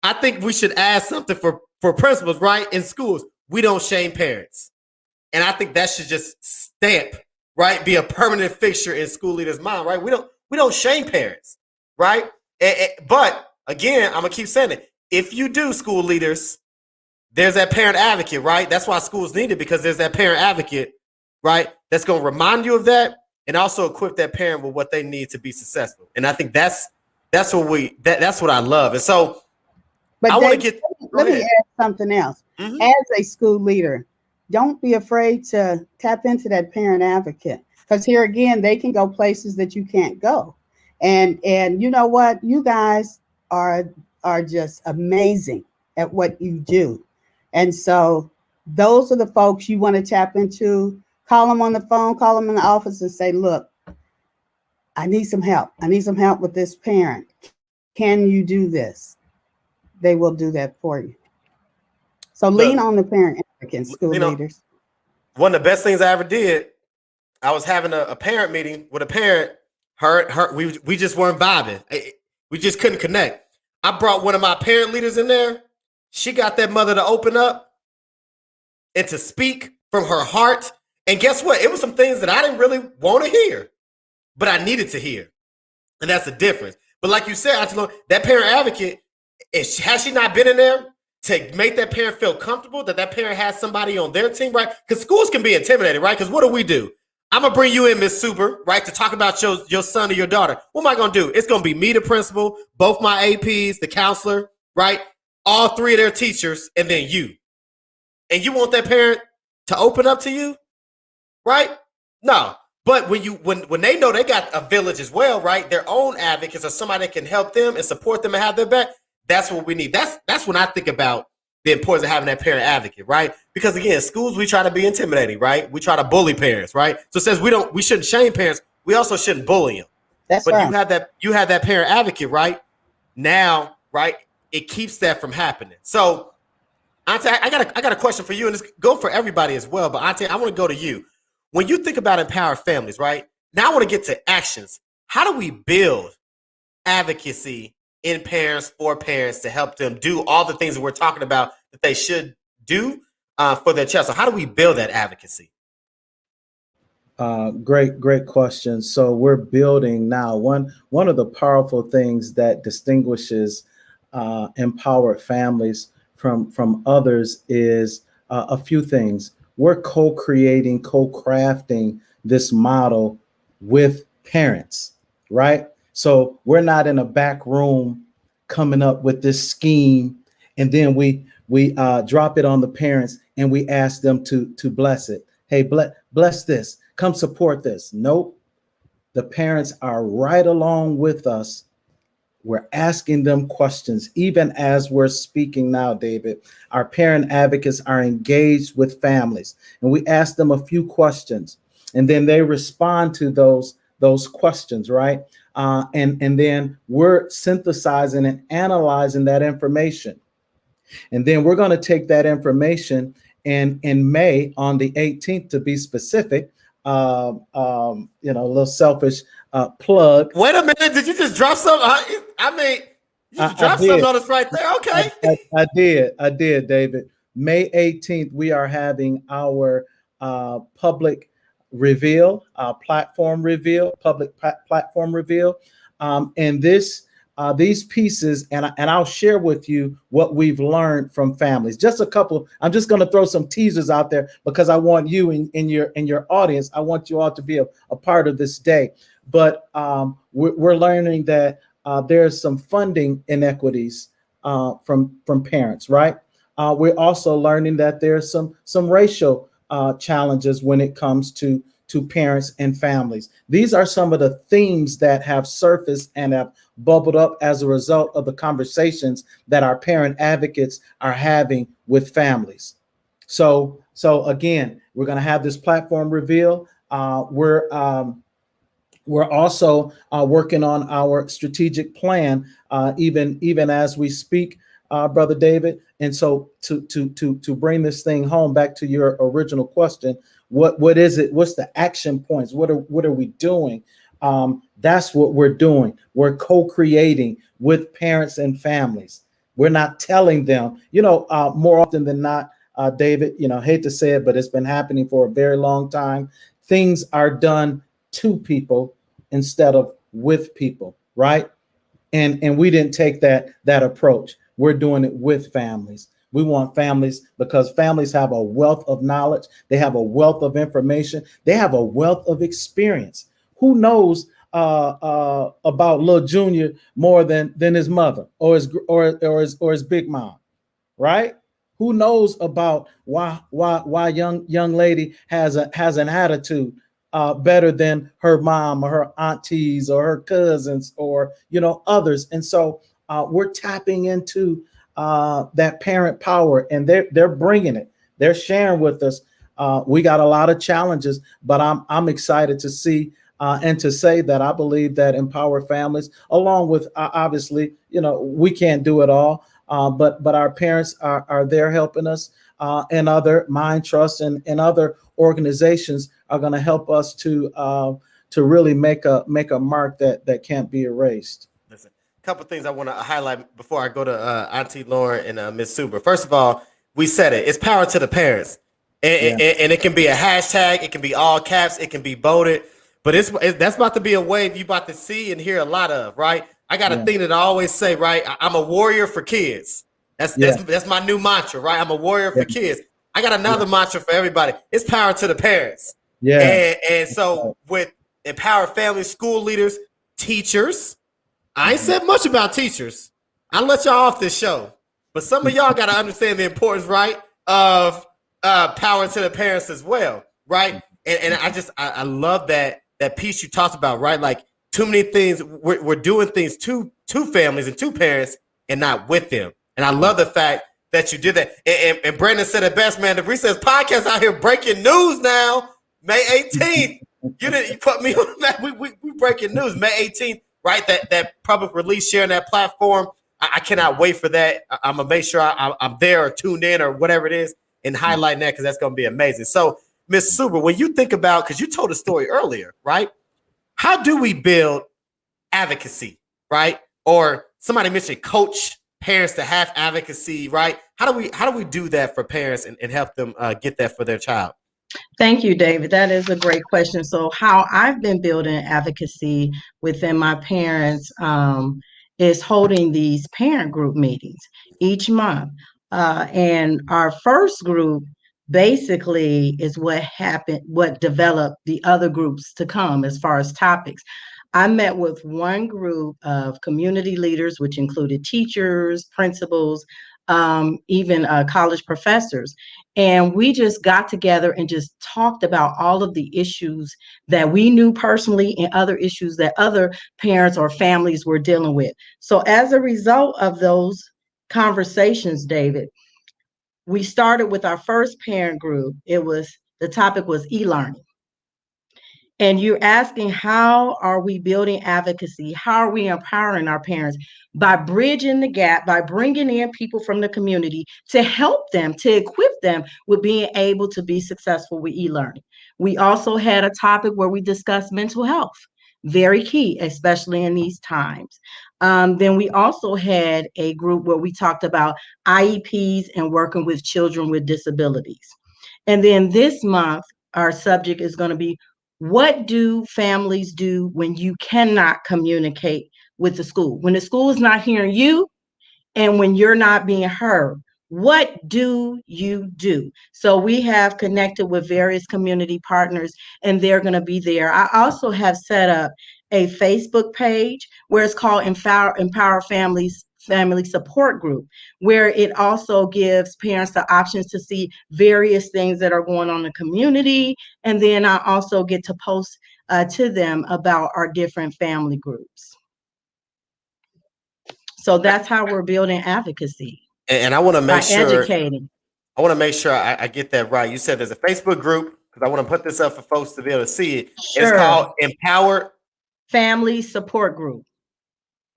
I think we should add something for principals, right? In schools, we don't shame parents. And I think that should just stamp, right? Be a permanent fixture in school leaders' mind, right? We don't shame parents, right? But again, I'm gonna keep saying it. If you do, school leaders, there's that parent advocate, right? That's why schools need it, because there's that parent advocate, right? That's gonna remind you of that and also equip that parent with what they need to be successful. And I think that's what I love. And so but I want to get. Let me add something else. Mm-hmm. As a school leader, don't be afraid to tap into that parent advocate, because here again, they can go places that you can't go. And you know what? You guys are just amazing at what you do. And so those are the folks you want to tap into. Call them on the phone, call them in the office and say, look, I need some help. I need some help with this parent. Can you do this? They will do that for you. So lean on the parent advocates, school leaders. One of the best things I ever did, I was having a parent meeting with a parent. We just weren't vibing. We just couldn't connect. I brought one of my parent leaders in there. She got that mother to open up and to speak from her heart. And guess what? It was some things that I didn't really want to hear, but I needed to hear. And that's the difference. But like you said, that parent advocate, has she not been in there to make that parent feel comfortable, that parent has somebody on their team, right? Because schools can be intimidated, right? Because what do? I'm going to bring you in, Miss Super, right, to talk about your son or your daughter. What am I going to do? It's going to be me, the principal, both my APs, the counselor, right? All three of their teachers, and then you. And you want that parent to open up to you, right? No. But when they know they got a village as well, right? Their own advocates or somebody that can help them and support them and have their back. That's what we need. That's when I think about the importance of having that parent advocate, right? Because again, schools, we try to be intimidating, right? We try to bully parents, right? So it says we shouldn't shame parents. We also shouldn't bully them. That's but right. you have that parent advocate, right? Now, right? It keeps that from happening. So, Auntie, I got a question for you, and it's go for everybody as well. But Auntie, I want to go to you. When you think about empowered families, right? Now I want to get to actions. How do we build advocacy in parents for parents to help them do all the things that we're talking about that they should do for their child? So how do we build that advocacy? Great question. So we're building now. One of the powerful things that distinguishes empowered families from others is a few things. We're co-creating, co-crafting this model with parents, right? So we're not in a back room coming up with this scheme, and then we drop it on the parents and we ask them to bless it. Hey, bless this. Come support this. Nope. The parents are right along with us. We're asking them questions, even as we're speaking now, David. Our parent advocates are engaged with families, and we ask them a few questions, and then they respond to those questions, right? And then we're synthesizing and analyzing that information. And then we're going to take that information And in May, on the 18th, to be specific, a little selfish plug. Wait a minute, did you just drop something? I mean, you just dropped something on us right there. Okay. I did, David. May 18th, we are having our public reveal, public platform reveal. And these pieces, and I'll share with you what we've learned from families. Just a couple. I'm just going to throw some teasers out there because I want you in your audience. I want you all to be a part of this day. But we're learning that there's some funding inequities from parents, right? We're also learning that there's some racial challenges when it comes to parents and families. These are some of the themes that have surfaced and have bubbled up as a result of the conversations that our parent advocates are having with families. So again, we're going to have this platform reveal. We're also working on our strategic plan, even as we speak, Brother David. And so to bring this thing home, back to your original question, what is it? What's the action points? What are we doing? That's what we're doing. We're co-creating with parents and families. We're not telling them, more often than not, David, hate to say it, but it's been happening for a very long time. Things are done to people instead of with people, right? And we didn't take that approach. We're doing it with families. We want families because families have a wealth of knowledge. They have a wealth of information. They have a wealth of experience. Who knows about Lil Junior more than his mother or his big mom, right? Who knows about why young lady has an attitude better than her mom or her aunties or her cousins or others. And so we're tapping into that parent power, and they're bringing it. They're sharing with us. We got a lot of challenges, but I'm excited to see and to say that I believe that Empower Families, along with obviously, we can't do it all, but our parents are there helping us, and other Mind Trust and other organizations are going to help us to really make a mark that can't be erased. Listen, a couple things I want to highlight before I go to Auntie Lauren and Miss Super. First of all, we said it. It's power to the parents, and it can be a hashtag. It can be all caps. It can be bolded. But that's about to be a wave you about to see and hear a lot of, right? I got a thing that I always say, right? I'm a warrior for kids. That's my new mantra, right? I'm a warrior for kids. I got another mantra for everybody. It's power to the parents. Yeah. And so with Empower Families, school leaders, teachers, I ain't said much about teachers. I'll let y'all off this show. But some of y'all got to understand the importance, right, of power to the parents as well, right? And I love that piece you talked about, right? Like too many things, we're doing things to families and to parents and not with them. And I love the fact that you did that. And Brandon said it best, man. The Recess Podcast out here breaking news now. May 18th. You put me on that. We breaking news. May 18th, right? That public release, sharing that platform. I cannot wait for that. I'm gonna make sure I'm there or tuned in or whatever it is and highlighting that because that's gonna be amazing. So, Miss Super, when you think about, because you told a story earlier, right? How do we build advocacy, right? Or somebody mentioned coach parents to have advocacy, right? How do we do that for parents and help them get that for their child? Thank you, David. That is a great question. So how I've been building advocacy within my parents is holding these parent group meetings each month. And our first group basically is what developed the other groups to come as far as topics. I met with one group of community leaders, which included teachers, principals, even college professors. And we just got together and just talked about all of the issues that we knew personally and other issues that other parents or families were dealing with. So as a result of those conversations, David, we started with our first parent group. The topic was e-learning. And you're asking, how are we building advocacy? How are we empowering our parents? By bridging the gap, by bringing in people from the community to help them, to equip them with being able to be successful with e-learning. We also had a topic where we discussed mental health, very key, especially in these times. Then we also had a group where we talked about IEPs and working with children with disabilities. And then this month, our subject is going to be, what do families do when you cannot communicate with the school? When the school is not hearing you and when you're not being heard, what do you do? So we have connected with various community partners and they're going to be there. I also have set up a Facebook page where it's called Empower Families Family Support Group, where it also gives parents the options to see various things that are going on in the community. And then I also get to post to them about our different family groups. So that's how we're building advocacy. And I want to make sure educating. I want to make sure I get that right. You said there's a Facebook group, because I want to put this up for folks to be able to see it. Sure. It's called Empowered Family Support Group.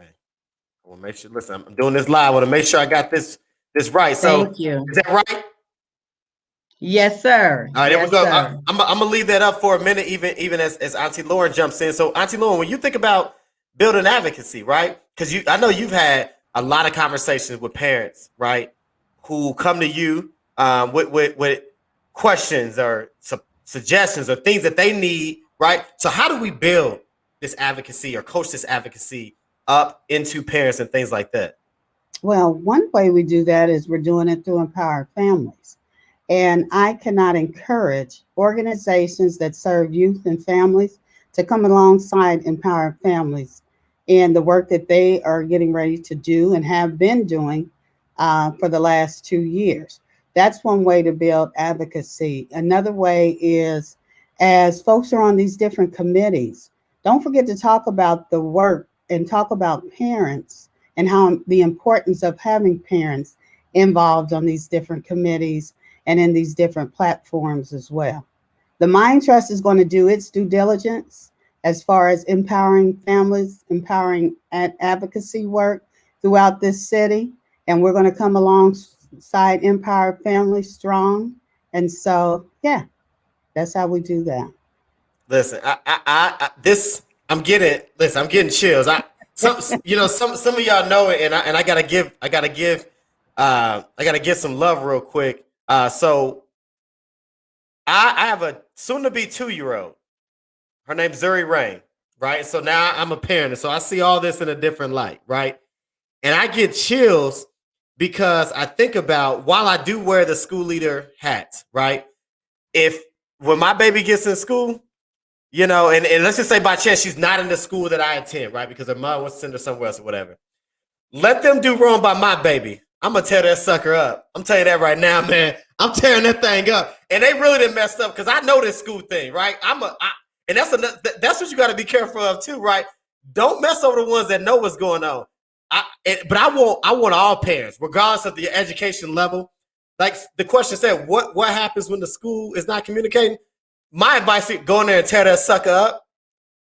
Okay. I want to make sure. Listen, I'm doing this live. I want to make sure I got this right. So, thank you. Is that right? Yes, sir. All right, yes, there we go. Sir. I'm gonna leave that up for a minute, even as Auntie Lauren jumps in. So, Auntie Lauren, when you think about building advocacy, right? Because I know you've had a lot of conversations with parents, right, who come to you with questions or suggestions or things that they need, right? So, how do we build this advocacy or coach this advocacy up into parents and things like that? Well, one way we do that is we're doing it through Empowered Families. And I cannot encourage organizations that serve youth and families to come alongside Empowered Families in the work that they are getting ready to do and have been doing for the last 2 years. That's one way to build advocacy. Another way is, as folks are on these different committees, don't forget to talk about the work and talk about parents and how the importance of having parents involved on these different committees and in these different platforms as well. The Mind Trust is going to do its due diligence as far as empowering families, empowering advocacy work throughout this city. And we're going to come alongside Empowered Families strong. And so, yeah, that's how we do that. Listen, I'm getting chills. Some of y'all know it, and I gotta give some love real quick. So I have a soon-to-be 2-year-old. Her name's Zuri Rain, right? So now I'm a parent, and so I see all this in a different light, right? And I get chills because I think about, while I do wear the school leader hat, right? When my baby gets in school, and let's just say by chance she's not in the school that I attend, right? Because her mom wants to send her somewhere else or whatever. Let them do wrong by my baby. I'm going to tear that sucker up. I'm telling you that right now, man. I'm tearing that thing up. And they really done messed up, because I know this school thing, right? And that's what you got to be careful of too, right? Don't mess over the ones that know what's going on. But I want all parents, regardless of the education level. Like the question said, what happens when the school is not communicating? My advice is go in there and tear that sucker up.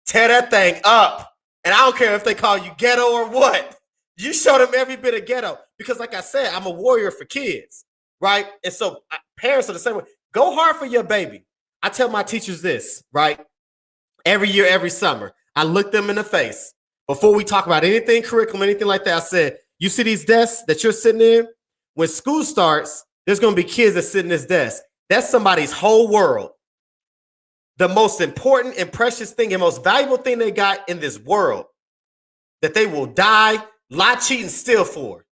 Tear that thing up. And I don't care if they call you ghetto or what. You show them every bit of ghetto. Because like I said, I'm a warrior for kids, right? And so parents are the same way. Go hard for your baby. I tell my teachers this, right? Every year, every summer, I look them in the face. Before we talk about anything curriculum, anything like that, I said, you see these desks that you're sitting in? When school starts, there's going to be kids that sit in this desk. That's somebody's whole world. The most important and precious thing and most valuable thing they got in this world that they will die, lie, cheat, and steal for,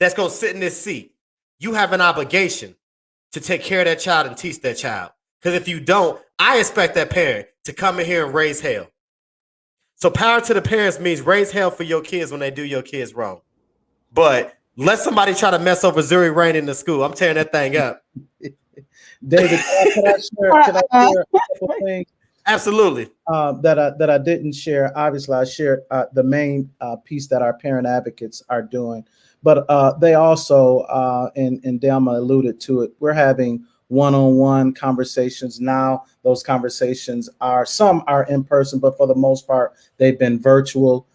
that's going to sit in this seat. You have an obligation to take care of that child and teach that child. Because if you don't, I expect that parent to come in here and raise hell. So power to the parents means raise hell for your kids when they do your kids wrong. But let somebody try to mess over Zuri Rain in the school. I'm tearing that thing up. David, could I share a couple things? Absolutely. That I didn't share. Obviously, I shared the main piece that our parent advocates are doing, but they also, and Delma alluded to it, we're having one-on-one conversations. Now those conversations some are in person, but for the most part, they've been virtual.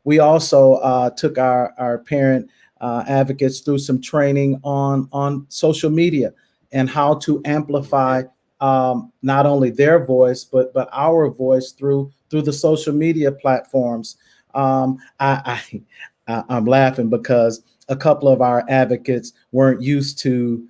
We also took our parent advocates through some training on social media and how to amplify not only their voice, but our voice through the social media platforms. I'm laughing because a couple of our advocates weren't used to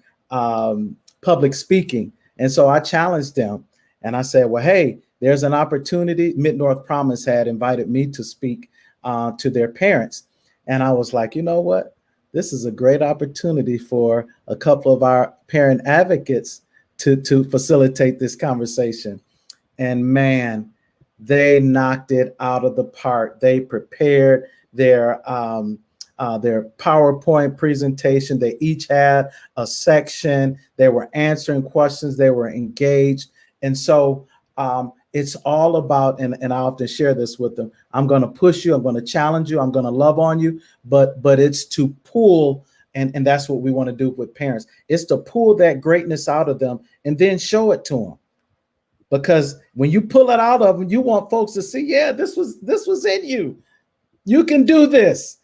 public speaking. And so I challenged them and I said, well, hey, there's an opportunity. Mid-North Promise had invited me to speak to their parents. And I was like, you know what? This is a great opportunity for a couple of our parent advocates to facilitate this conversation. And man, they knocked it out of the park. They prepared their PowerPoint presentation. They each had a section. They were answering questions. They were engaged. And so it's all about, and I often share this with them, I'm going to push you. I'm going to challenge you. I'm going to love on you. But it's to pull, and that's what we want to do with parents. It's to pull that greatness out of them and then show it to them. Because when you pull it out of them, you want folks to see, yeah, this was in you. You can do this.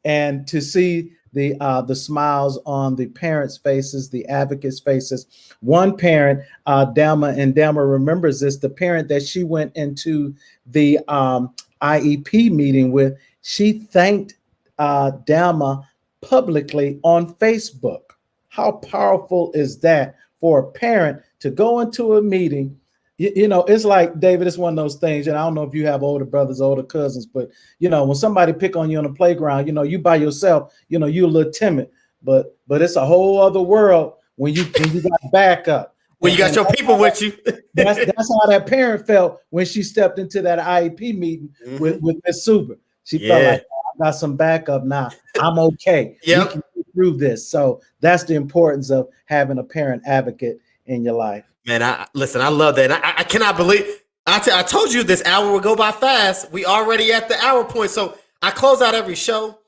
And to see the smiles on the parents' faces, the advocates' faces. One parent, Dama remembers this, the parent that she went into the IEP meeting with, she thanked Dama publicly on Facebook. How powerful is that for a parent to go into a meeting? You know, it's like, David, it's one of those things, and I don't know if you have older brothers, older cousins, but, you know, when somebody pick on you on the playground, you know, you by yourself, you know, you're a little timid, but it's a whole other world when you got backup. When you got your people with you. That's how that parent felt when she stepped into that IEP meeting with Miss Suber. She felt like, oh, I got some backup now. I'm okay. Yep. We can get through this. So that's the importance of having a parent advocate in your life. Man, I love that. And I cannot believe I told you this hour will go by fast. We already at the hour point. So I close out every show.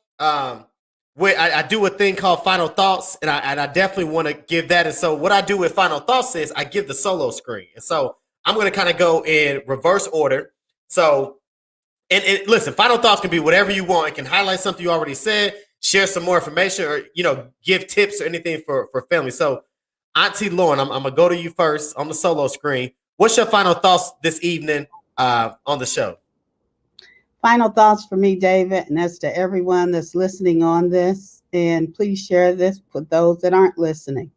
Where I do a thing called Final Thoughts, and I definitely want to give that. And so what I do with Final Thoughts is I give the solo screen. And so I'm going to kind of go in reverse order. So, and listen, Final Thoughts can be whatever you want. It can highlight something you already said, share some more information, or, you know, give tips or anything for family. So Auntie Lauren, I'm going to go to you first on the solo screen. What's your final thoughts this evening on the show? Final thoughts for me, David, and that's to everyone that's listening on this. And please share this with those that aren't listening.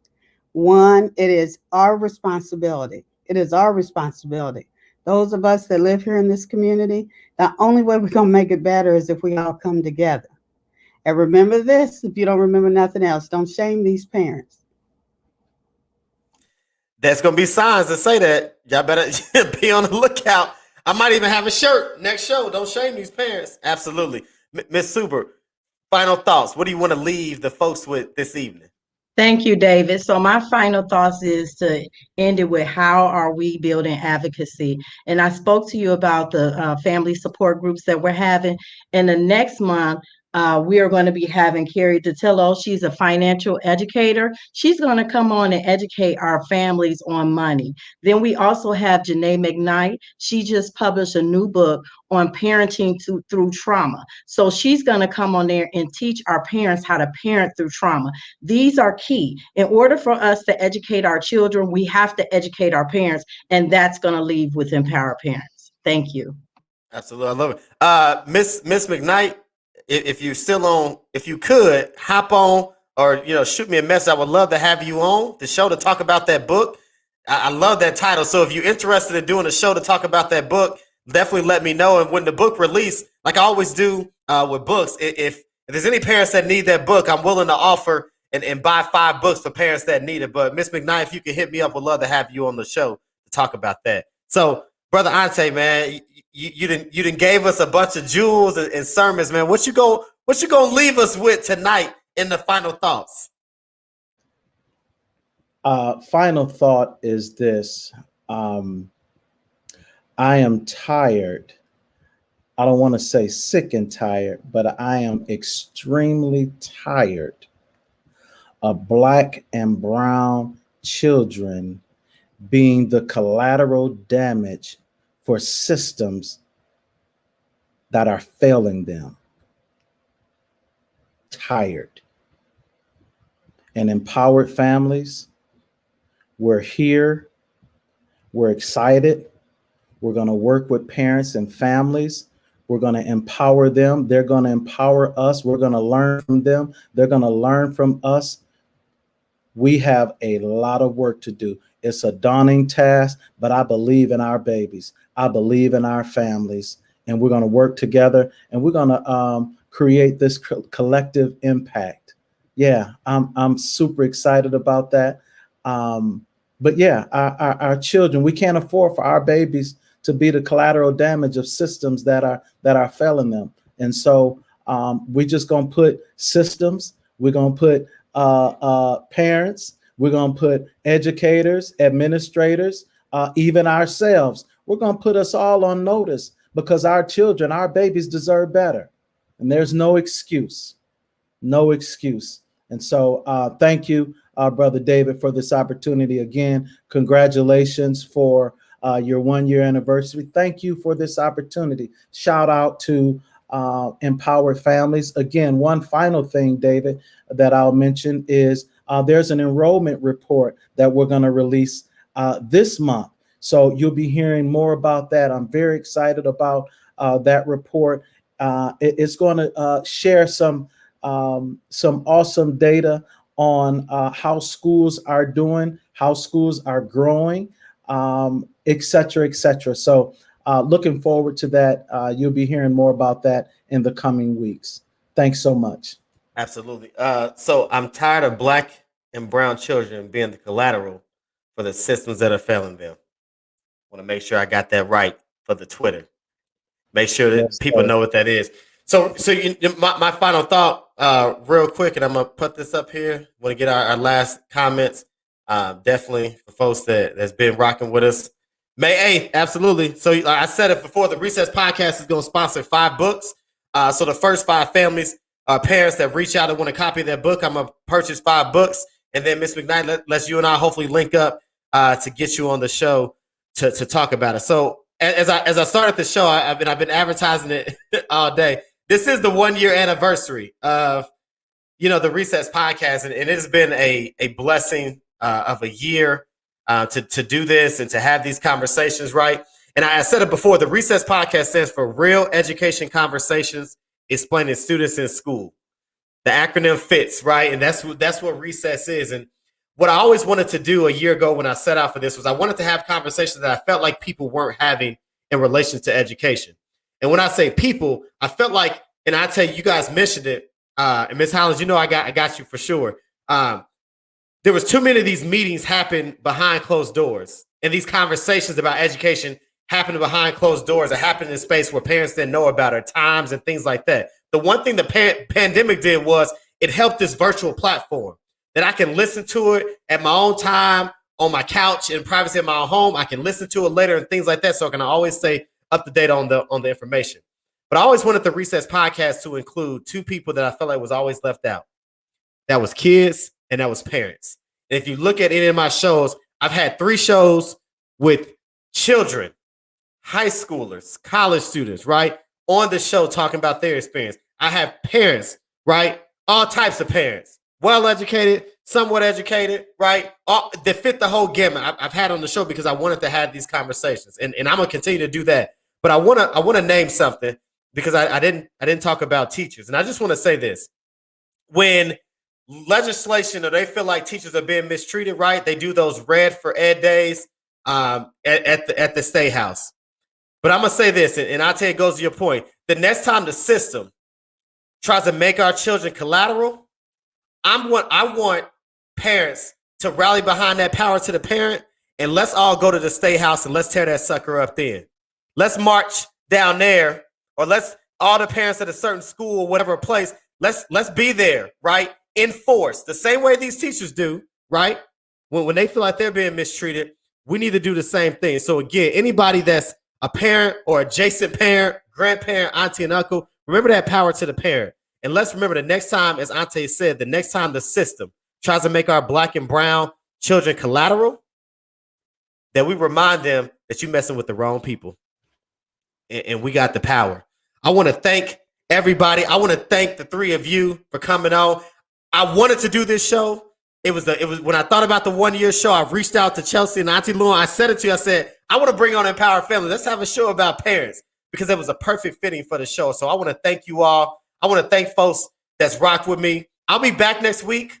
One, it is our responsibility. It is our responsibility. Those of us that live here in this community, the only way we're going to make it better is if we all come together. And remember this, if you don't remember nothing else, don't shame these parents. There's going to be signs that say that. Y'all better be on the lookout. I might even have a shirt next show. Don't shame these parents. Absolutely. Miss Suber, final thoughts. What do you want to leave the folks with this evening? Thank you, David. So my final thoughts is to end it with how are we building advocacy? And I spoke to you about the family support groups that we're having. And the next month, we are going to be having Carrie Datillo. She's a financial educator. She's going to come on and educate our families on money. Then we also have Janae McKnight. She just published a new book on parenting through trauma. So she's going to come on there and teach our parents how to parent through trauma. These are key. In order for us to educate our children, we have to educate our parents, and that's going to leave with Empower Parents. Thank you. Absolutely. I love it. Miss McKnight, if you're still on, if you could hop on or, you know, shoot me a message. I would love to have you on the show to talk about that book. I love that title. So if you're interested in doing a show to talk about that book, definitely let me know. And when the book release, like I always do with books, if there's any parents that need that book, I'm willing to offer and buy 5 books for parents that need it. But Miss McKnight, if you can hit me up, would love to have you on the show to talk about that. So, Brother Ante, man, you didn't gave us a bunch of jewels and sermons, man. What you gonna leave us with tonight in the final thoughts? Final thought is this. I am tired. I don't want to say sick and tired, but I am extremely tired of Black and brown children being the collateral damage for systems that are failing them. Tired. And empowered families, we're here, we're excited. We're going to work with parents and families. We're going to empower them. They're going to empower us. We're going to learn from them. They're going to learn from us. We have a lot of work to do. It's a daunting task, but I believe in our babies. I believe in our families, and we're going to work together, and we're going to create this collective impact. Yeah, I'm super excited about that. But yeah, our children, we can't afford for our babies to be the collateral damage of systems that are failing them. And so we're just going to put systems, we're going to put parents, we're going to put educators, administrators, even ourselves. We're going to put us all on notice because our children, our babies deserve better. And there's no excuse, no excuse. And so thank you, Brother David, for this opportunity. Again, congratulations for your 1-year anniversary. Thank you for this opportunity. Shout out to empowered families. Again, one final thing, David, that I'll mention is there's an enrollment report that we're going to release this month. So you'll be hearing more about that. I'm very excited about that report. It's going to share some awesome data on how schools are doing, how schools are growing, et cetera, et cetera. So looking forward to that. You'll be hearing more about that in the coming weeks. Thanks so much. Absolutely. So I'm tired of Black and brown children being the collateral for the systems that are failing them. Want to make sure I got that right for the Twitter. Make sure that people know what that is. So my final thought, real quick, and I'm gonna put this up here. Want to get our last comments. Definitely for folks that's been rocking with us. May 8th, absolutely. So I said it before, the Recess Podcast is going to sponsor 5 books. So the first 5 families, parents that reach out and want a copy of that book, I'm going to purchase 5 books. And then Ms. McKnight, let's you and I hopefully link up to get you on the show to talk about it. So as I started the show, I've been advertising it all day. This is the 1-year anniversary of, the Recess Podcast, and it has been a blessing of a year to do this and to have these conversations, right? And I said it before, the Recess Podcast stands for Real Education Conversations Explaining Students in School. The acronym fits, right? And that's what Recess is. And what I always wanted to do a year ago when I set out for this was I wanted to have conversations that I felt like people weren't having in relation to education. And when I say people, I felt like, and I tell you, you guys mentioned it, and Ms. Hollins, I got you for sure. There was too many of these meetings happen behind closed doors, and these conversations about education happening behind closed doors, that happened in a space where parents didn't know about it, times and things like that. The one thing the pandemic did was it helped this virtual platform that I can listen to it at my own time on my couch in privacy of my own home. I can listen to it later and things like that, so I can always stay up to date on the information. But I always wanted the Recess Podcast to include 2 people that I felt like was always left out. That was kids and that was parents. And if you look at any of my shows, I've had 3 shows with children, high schoolers, college students, right, on the show talking about their experience. I have parents, right, all types of parents, well-educated, somewhat educated, right, all, that fit the whole gamut I've had on the show because I wanted to have these conversations. And I'm going to continue to do that. But I want to name something because I didn't talk about teachers. And I just want to say this. When legislation, or they feel like teachers are being mistreated, right, they do those Red for Ed days at the State House. But I'm going to say this, and I'll tell you, it goes to your point. The next time the system tries to make our children collateral, I want parents to rally behind that power to the parent, and let's all go to the State House and let's tear that sucker up then. Let's march down there, or let's all the parents at a certain school or whatever place, let's be there, right? In force, the same way these teachers do, right? When they feel like they're being mistreated, we need to do the same thing. So again, anybody that's a parent or adjacent parent, grandparent, auntie and uncle, remember that power to the parent. And let's remember the next time, as Auntie said, the next time the system tries to make our Black and brown children collateral, that we remind them that you're messing with the wrong people. And we got the power. I want to thank everybody. I want to thank the three of you for coming on. I wanted to do this show. It was when I thought about the 1 year show, I reached out to Chelsea and Auntie Lauren. I said it to you. I said, I want to bring on Empower Family. Let's have a show about parents, because it was a perfect fitting for the show. So I want to thank you all. I want to thank folks that's rocked with me. I'll be back next week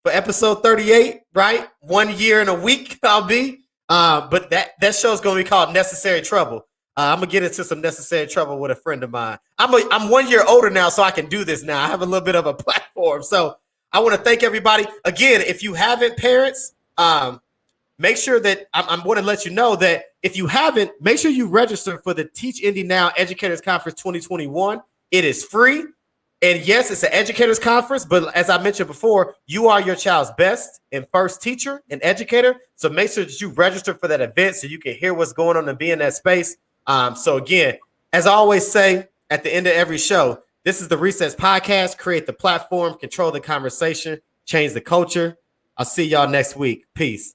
for episode 38, right? 1 year and a week I'll be. But that show is going to be called Necessary Trouble. I'm going to get into some necessary trouble with a friend of mine. I'm 1 year older now, so I can do this now. I have a little bit of a platform. So I want to thank everybody. Again, if you haven't, parents, make sure that I'm going to let you know that if you haven't, make sure you register for the Teach Indy Now Educators Conference 2021. It is free. And yes, it's an educators conference, but as I mentioned before, you are your child's best and first teacher and educator. So make sure that you register for that event so you can hear what's going on and be in that space. So again, as I always say at the end of every show, this is the Recess Podcast. Create the platform, control the conversation, change the culture. I'll see y'all next week. Peace.